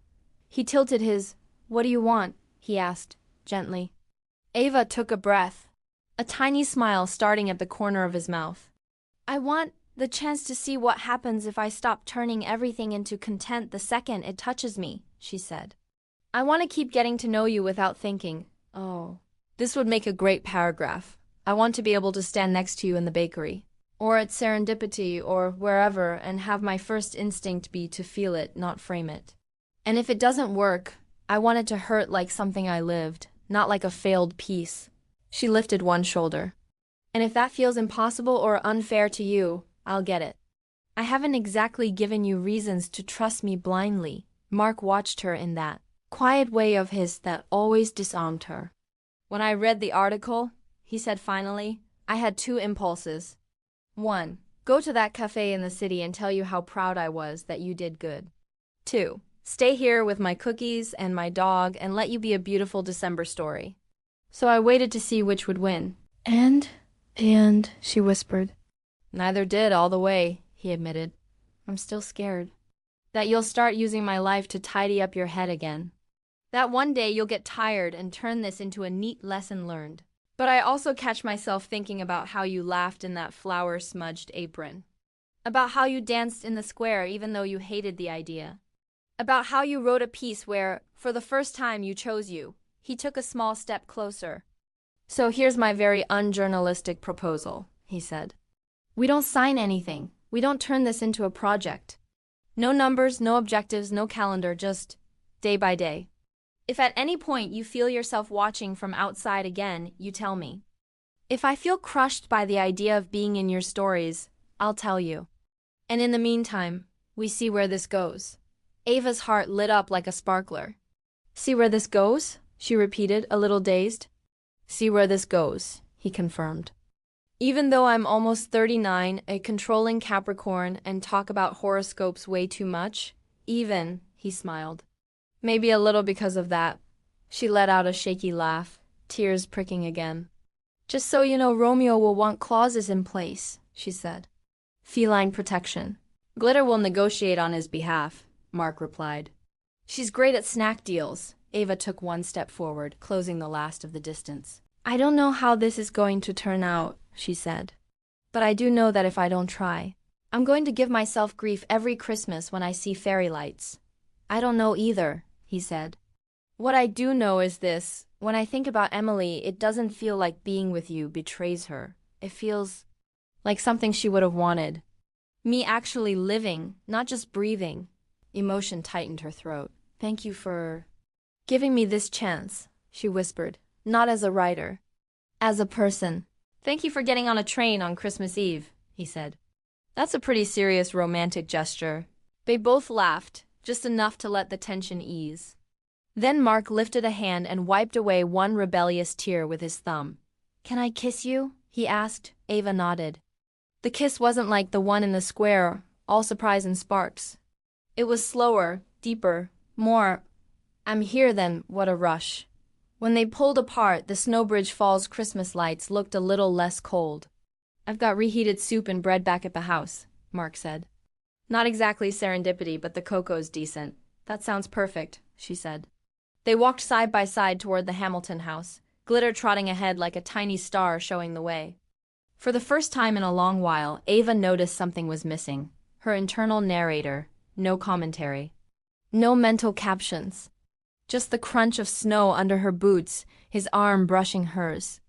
He tilted his, "What do you want?" he asked, gently. Ava took a breath, a tiny smile starting at the corner of his mouth. "I want the chance to see what happens if I stop turning everything into content the second it touches me," she said. "I want to keep getting to know you without thinking, oh, this would make a great paragraph. I want to be able to stand next to you in the bakery, or at Serendipity, or wherever, and have my first instinct be to feel it, not frame it. And if it doesn't work, I want it to hurt like something I lived, not like a failed piece." She lifted one shoulder. "And if that feels impossible or unfair to you, I'll get it. I haven't exactly given you reasons to trust me blindly." Mark watched her in that quiet way of his that always disarmed her. "When I read the article," he said finally, "I had two impulses. One, go to that cafe in the city and tell you how proud I was that you did good. Two, stay here with my cookies and my dog and let you be a beautiful December story." So I waited to see which would win. And, she whispered. "Neither did all the way," he admitted. "I'm still scared. That you'll start using my life to tidy up your head again. That one day you'll get tired and turn this into a neat lesson learned. But I also catch myself thinking about how you laughed in that flour-smudged apron. About how you danced in the square even though you hated the idea. About how you wrote a piece where, for the first time you chose you." He took a small step closer. "So here's my very unjournalistic proposal," he said. "We don't sign anything. We don't turn this into a project. No numbers, no objectives, no calendar, just day by day. If at any point you feel yourself watching from outside again, you tell me. If I feel crushed by the idea of being in your stories, I'll tell you. And in the meantime, we see where this goes." Ava's heart lit up like a sparkler. "See where this goes?" she repeated, a little dazed. "See where this goes," he confirmed. "Even though I'm almost 39, a controlling Capricorn, and talk about horoscopes way too much, even," he smiled. "Maybe a little because of that." She let out a shaky laugh, tears pricking again. "Just so you know, Romeo will want clauses in place," she said. "Feline protection. Glitter will negotiate on his behalf," Mark replied. "She's great at snack deals." Ava took one step forward, closing the last of the distance. "I don't know how this is going to turn out," she said. "But I do know that if I don't try, I'm going to give myself grief every Christmas when I see fairy lights." "I don't know either," he said. "What I do know is this. When I think about Emily, it doesn't feel like being with you betrays her. It feels like something she would have wanted. Me actually living, not just breathing." Emotion tightened her throat. "Thank you for giving me this chance," she whispered. "Not as a writer. As a person." "Thank you for getting on a train on Christmas Eve," he said. "That's a pretty serious romantic gesture." They both laughed, just enough to let the tension ease. Then Mark lifted a hand and wiped away one rebellious tear with his thumb. "Can I kiss you?" he asked. Ava nodded. The kiss wasn't like the one in the square, all surprise and sparks. It was slower, deeper, more, "I'm here then, what a rush." When they pulled apart, the Snowbridge Falls Christmas lights looked a little less cold. "I've got reheated soup and bread back at the house," Mark said. "Not exactly serendipity, but the cocoa's decent." "That sounds perfect," she said. They walked side by side toward the Hamilton house, Glitter trotting ahead like a tiny star showing the way. For the first time in a long while, Ava noticed something was missing. Her internal narrator. No commentary. No mental captions. Just the crunch of snow under her boots, his arm brushing hers.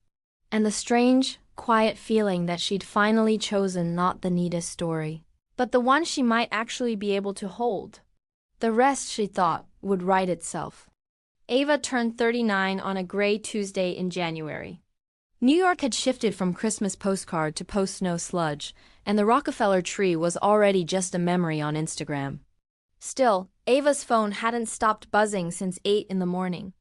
And the strange, quiet feeling that she'd finally chosen not the neatest story, but the one she might actually be able to hold. The rest, she thought, would right itself. Ava turned 39 on a gray Tuesday in January. New York had shifted from Christmas postcard to post-snow sludge, and the Rockefeller tree was already just a memory on Instagram. Still, Ava's phone hadn't stopped buzzing since 8 in the morning.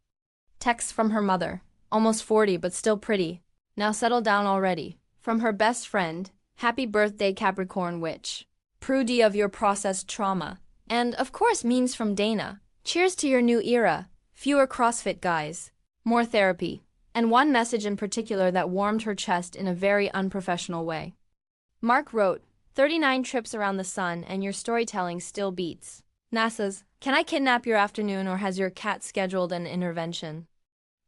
Texts from her mother, almost 40 but still pretty, "Now settle down already." From her best friend, "Happy birthday Capricorn witch. Prudy of your processed trauma." And of course memes from Dana. "Cheers to your new era. Fewer CrossFit guys. More therapy. and one message in particular that warmed her chest in a very unprofessional way. Mark wrote, 39 trips around the sun and your storytelling still beats. NASA's, can I kidnap your afternoon or has your cat scheduled an intervention?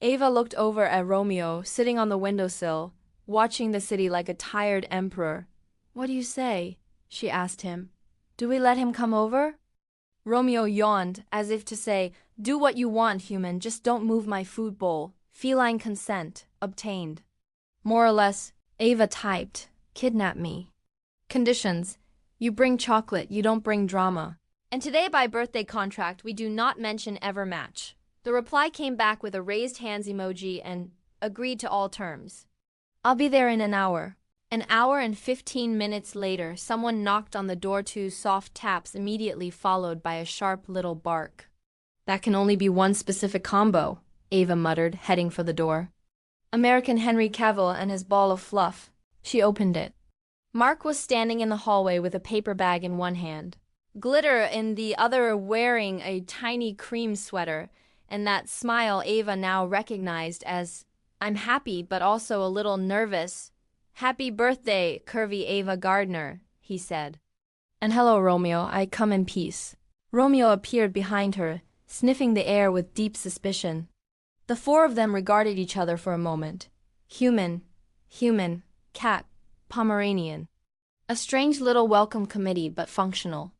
Ava looked over at Romeo, sitting on the windowsill, watching the city like a tired emperor. What do you say? She asked him. Do we let him come over? Romeo yawned, as if to say, do what you want, human, just don't move my food bowl. Feline consent, obtained. More or less, Ava typed, kidnap me. Conditions, you bring chocolate, you don't bring drama. And today by birthday contract, we do not mention ever match. The reply came back with a raised hands emoji and agreed to all terms. I'll be there in an hour. An hour and 15 minutes later, someone knocked on the door, 2 soft taps immediately followed by a sharp little bark. That can only be one specific combo, Ava muttered, heading for the door. American Henry Cavill and his ball of fluff. She opened it. Mark was standing in the hallway with a paper bag in one hand, Glitter in the other wearing a tiny cream sweater, and that smile Ava now recognized as, I'm happy but also a little nervous. Happy birthday, Curvy Ava Gardner, he said. And hello, Romeo, I come in peace. Romeo appeared behind her, sniffing the air with deep suspicion. The four of them regarded each other for a moment. Human, cat, Pomeranian. A strange little welcome committee, but functional.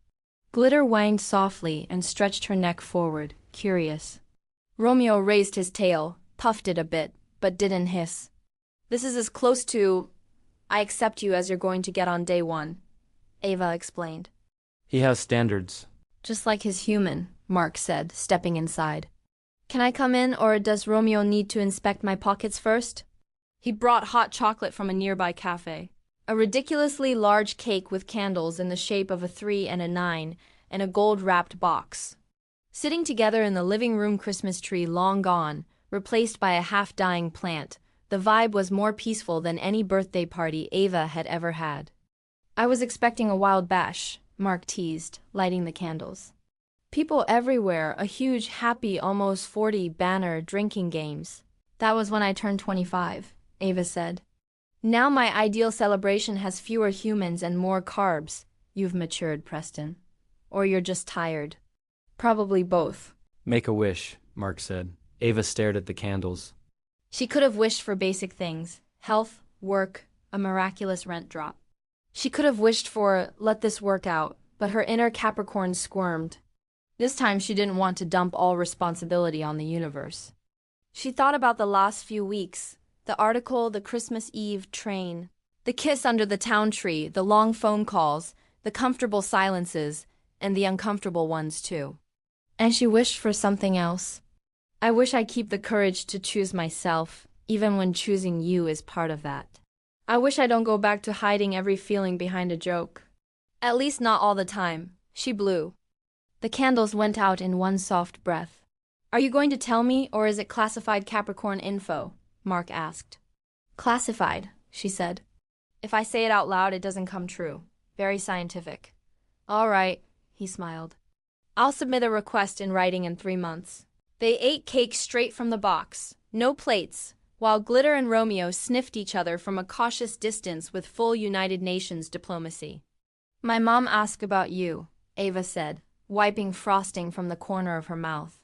Glitter whined softly and stretched her neck forward, curious. Romeo raised his tail, puffed it a bit, but didn't hiss. This is as close to, I accept you as you're going to get on day one, Ava explained.
He has standards.
Just like his human, Mark said, stepping inside. Can I come in, or does Romeo need to inspect my pockets first? He brought hot chocolate from a nearby cafe. A ridiculously large cake with candles in the shape of a 3 and a 9, and a gold-wrapped box. Sitting together in the living room Christmas tree long gone, replaced by a half-dying plant, the vibe was more peaceful than any birthday party Ava had ever had. I was expecting a wild bash, Mark teased, lighting the candles. People everywhere, a huge, happy, almost 40 banner drinking games. That was when I turned 25, Ava said. Now my ideal celebration has fewer humans and more carbs. You've matured, Preston. Or you're just tired. Probably both.
Make a wish, Mark said. Ava stared at the candles.
She could have wished for basic things. Health, work, a miraculous rent drop. She could have wished for, let this work out, but her inner Capricorn squirmed. This time she didn't want to dump all responsibility on the universe. She thought about the last few weeks. The article, the Christmas Eve train, the kiss under the town tree, the long phone calls, the comfortable silences, and the uncomfortable ones too. And she wished for something else. I wish I keep the courage to choose myself, even when choosing you is part of that. I wish I don't go back to hiding every feeling behind a joke. At least not all the time. She blew. The candles went out in one soft breath. Are you going to tell me, or is it classified Capricorn info? Mark asked. Classified, she said. If I say it out loud, it doesn't come true. Very scientific. All right, he smiled. I'll submit a request in writing in 3 months. They ate cake straight from the box, no plates, while Glitter and Romeo sniffed each other from a cautious distance with full United Nations diplomacy. My mom asked about you, Ava said, wiping frosting from the corner of her mouth.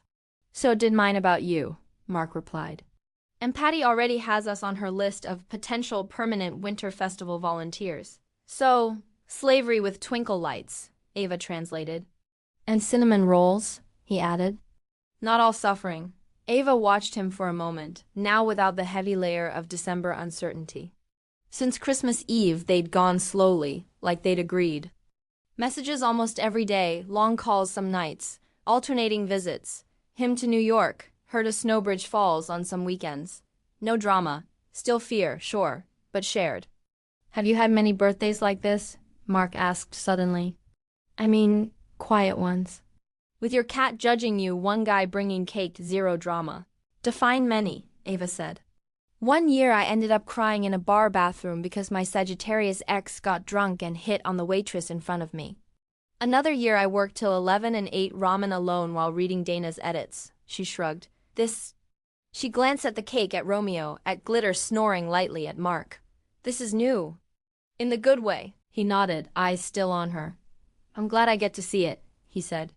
So did mine about you, Mark replied. And Patty already has us on her list of potential permanent Winter Festival volunteers. So, slavery with twinkle lights, Ava translated. And cinnamon rolls, he added. Not all suffering. Ava watched him for a moment, now without the heavy layer of December uncertainty. Since Christmas Eve, they'd gone slowly, like they'd agreed. Messages almost every day, long calls some nights, alternating visits. Him to New York, her to Snowbridge Falls on some weekends. No drama. Still fear, sure, but shared. Have you had many birthdays like this? Mark asked suddenly. I mean, quiet ones. With your cat judging you, one guy bringing cake, zero drama. Define many, Ava said. One year I ended up crying in a bar bathroom because my Sagittarius ex got drunk and hit on the waitress in front of me. Another year I worked till 11 and ate ramen alone while reading Dana's edits. She shrugged. This She glanced at the cake at Romeo, at Glitter snoring lightly at Mark. This is new. In the good way, he nodded, eyes still on her. I'm glad I get to see it, he said.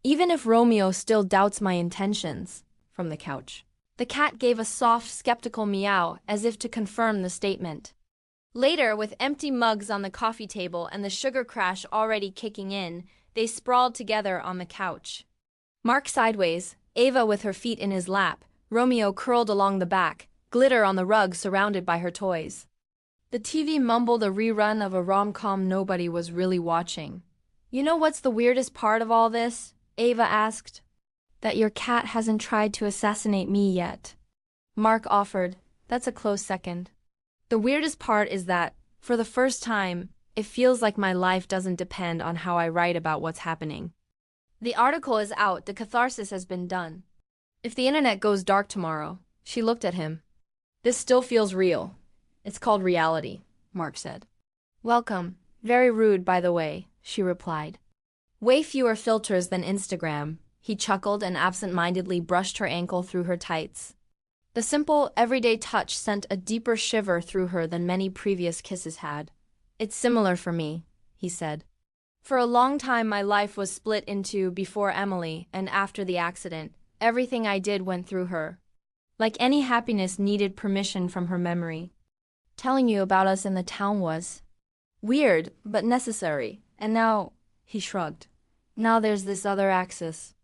Even if Romeo still doubts my intentions, from the couch. The cat gave a soft, skeptical meow as if to confirm the statement. Later, with empty mugs on the coffee table and the sugar crash already kicking in, they sprawled together on the couch. Mark sideways, Ava with her feet in his lap, Romeo curled along the back, Glitter on the rug surrounded by her toys. The TV mumbled a rerun of a rom-com nobody was really watching. You know what's the weirdest part of all this? Ava asked. That your cat hasn't tried to assassinate me yet. Mark offered. That's a close second. The weirdest part is that, for the first time, it feels like my life doesn't depend on how I write about what's happening. The article is out, the catharsis has been done. If the internet goes dark tomorrow, she looked at him. This still feels real. It's called reality, Mark said. Welcome. Very rude, by the way, she replied. Way fewer filters than Instagram. He chuckled and absent-mindedly brushed her ankle through her tights. The simple, everyday touch sent a deeper shiver through her than many previous kisses had. It's similar for me, he said. For a long time my life was split into before Emily and after the accident. Everything I did went through her. Like any happiness needed permission from her memory. Telling you about us in the town was weird, but necessary. And now, he shrugged. Now there's this other axis.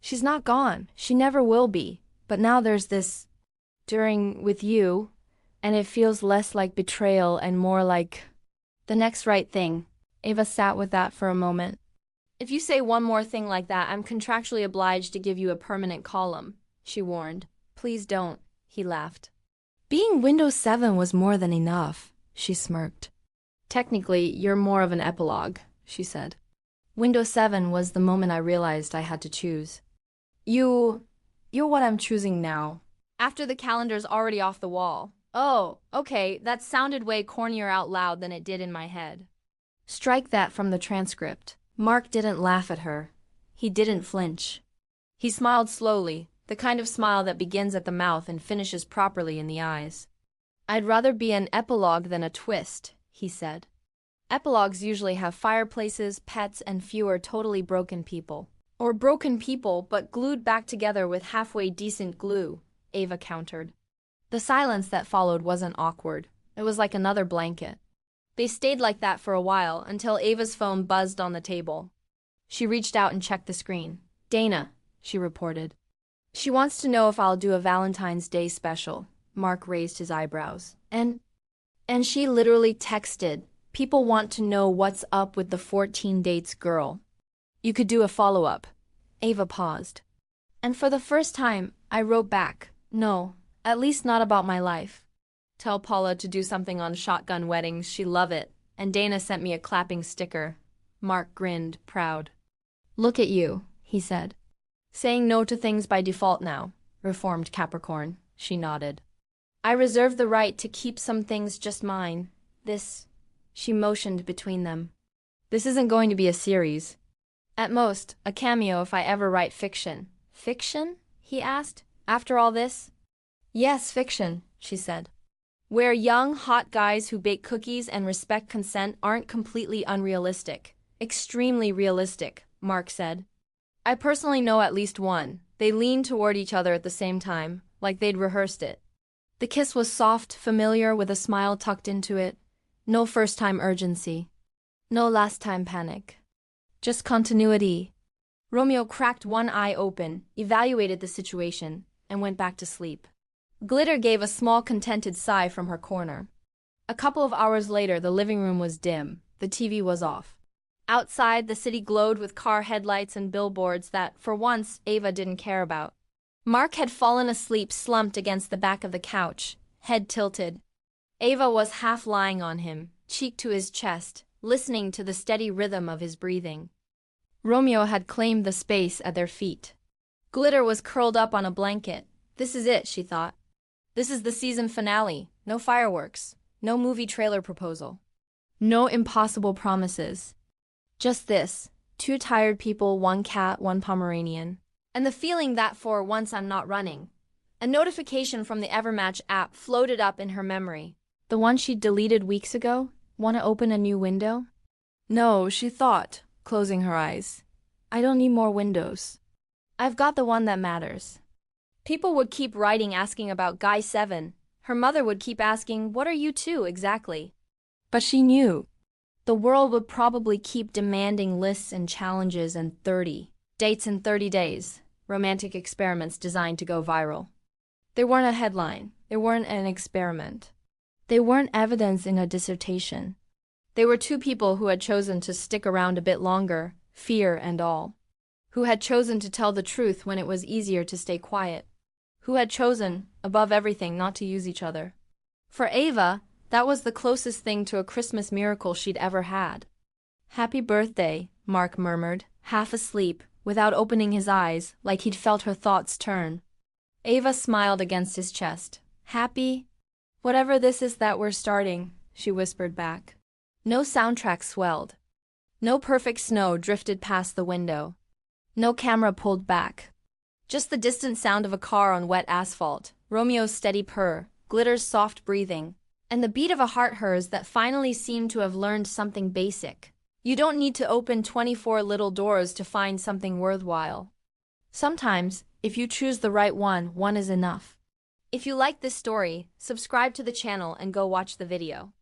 She's not gone. She never will be. But now there's this during with you, and it feels less like betrayal and more like the next right thing. Ava sat with that for a moment. If you say one more thing like that, I'm contractually obliged to give you a permanent column, she warned. Please don't, he laughed. Being Windows 7 was more than enough, she smirked. Technically, you're more of an epilogue, she said. Windows 7 was the moment I realized I had to choose. You're what I'm choosing now. After the calendar's already off the wall. Oh, okay, that sounded way cornier out loud than it did in my head. Strike that from the transcript. Mark didn't laugh at her. He didn't flinch. He smiled slowly, the kind of smile that begins at the mouth and finishes properly in the eyes. I'd rather be an epilogue than a twist, he said. Epilogues usually have fireplaces, pets, and fewer totally broken people. Or broken people, but glued back together with halfway decent glue, Ava countered. The silence that followed wasn't awkward. It was like another blanket. They stayed like that for a while, until Ava's phone buzzed on the table. She reached out and checked the screen. Dana, she reported. She wants to know if I'll do a Valentine's Day special. Mark raised his eyebrows. And she literally texted, people want to know what's up with the 14 dates girl. You could do a follow-up. Ava paused. And for the first time, I wrote back, no, at least not about my life. Tell Paula to do something on shotgun weddings, she'll love it. And Dana sent me a clapping sticker. Mark grinned, proud. Look at you, he said. Saying no to things by default now, reformed Capricorn. She nodded. I reserve the right to keep some things just mine. This, she motioned between them. This isn't going to be a series. At most, a cameo if I ever write fiction. Fiction? He asked. After all this? Yes, fiction, she said. Where young, hot guys who bake cookies and respect consent aren't completely unrealistic. Extremely realistic, Mark said. I personally know at least one. They leaned toward each other at the same time, like they'd rehearsed it. The kiss was soft, familiar, with a smile tucked into it. No first-time urgency. No last-time panic. Just continuity. Romeo cracked one eye open, evaluated the situation, and went back to sleep. Glitter gave a small contented sigh from her corner. A couple of hours later, the living room was dim. The TV was off. Outside, the city glowed with car headlights and billboards that, for once, Ava didn't care about. Mark had fallen asleep slumped against the back of the couch, head tilted. Ava was half lying on him, cheek to his chest, listening to the steady rhythm of his breathing. Romeo had claimed the space at their feet. Glitter was curled up on a blanket. This is it, she thought. This is the season finale. No fireworks. No movie trailer proposal. No impossible promises. Just this. 2 tired people, 1 cat, 1 Pomeranian. And the feeling that for once I'm not running. A notification from the Evermatch app floated up in her memory. The one she'd deleted weeks ago? Want to open a new window? No, she thought, closing her eyes. I don't need more windows. I've got the one that matters. People would keep writing asking about Guy 7. Her mother would keep asking, what are you two exactly? But she knew. The world would probably keep demanding lists and challenges and 30 dates in 30 days, romantic experiments designed to go viral. They weren't a headline. They weren't an experiment. They weren't evidence in a dissertation. They were two people who had chosen to stick around a bit longer, fear and all. Who had chosen to tell the truth when it was easier to stay quiet. Who had chosen, above everything, not to use each other. For Ava, that was the closest thing to a Christmas miracle she'd ever had. Happy birthday, Mark murmured, half asleep, without opening his eyes, like he'd felt her thoughts turn. Ava smiled against his chest. Happy? Whatever this is that we're starting, she whispered back. No soundtrack swelled. No perfect snow drifted past the window. No camera pulled back. Just the distant sound of a car on wet asphalt, Romeo's steady purr, Glitter's soft breathing, and the beat of a heart hers that finally seemed to have learned something basic. You don't need to open 24 little doors to find something worthwhile. Sometimes, if you choose the right one is enough. If you like this story, subscribe to the channel and go watch the video.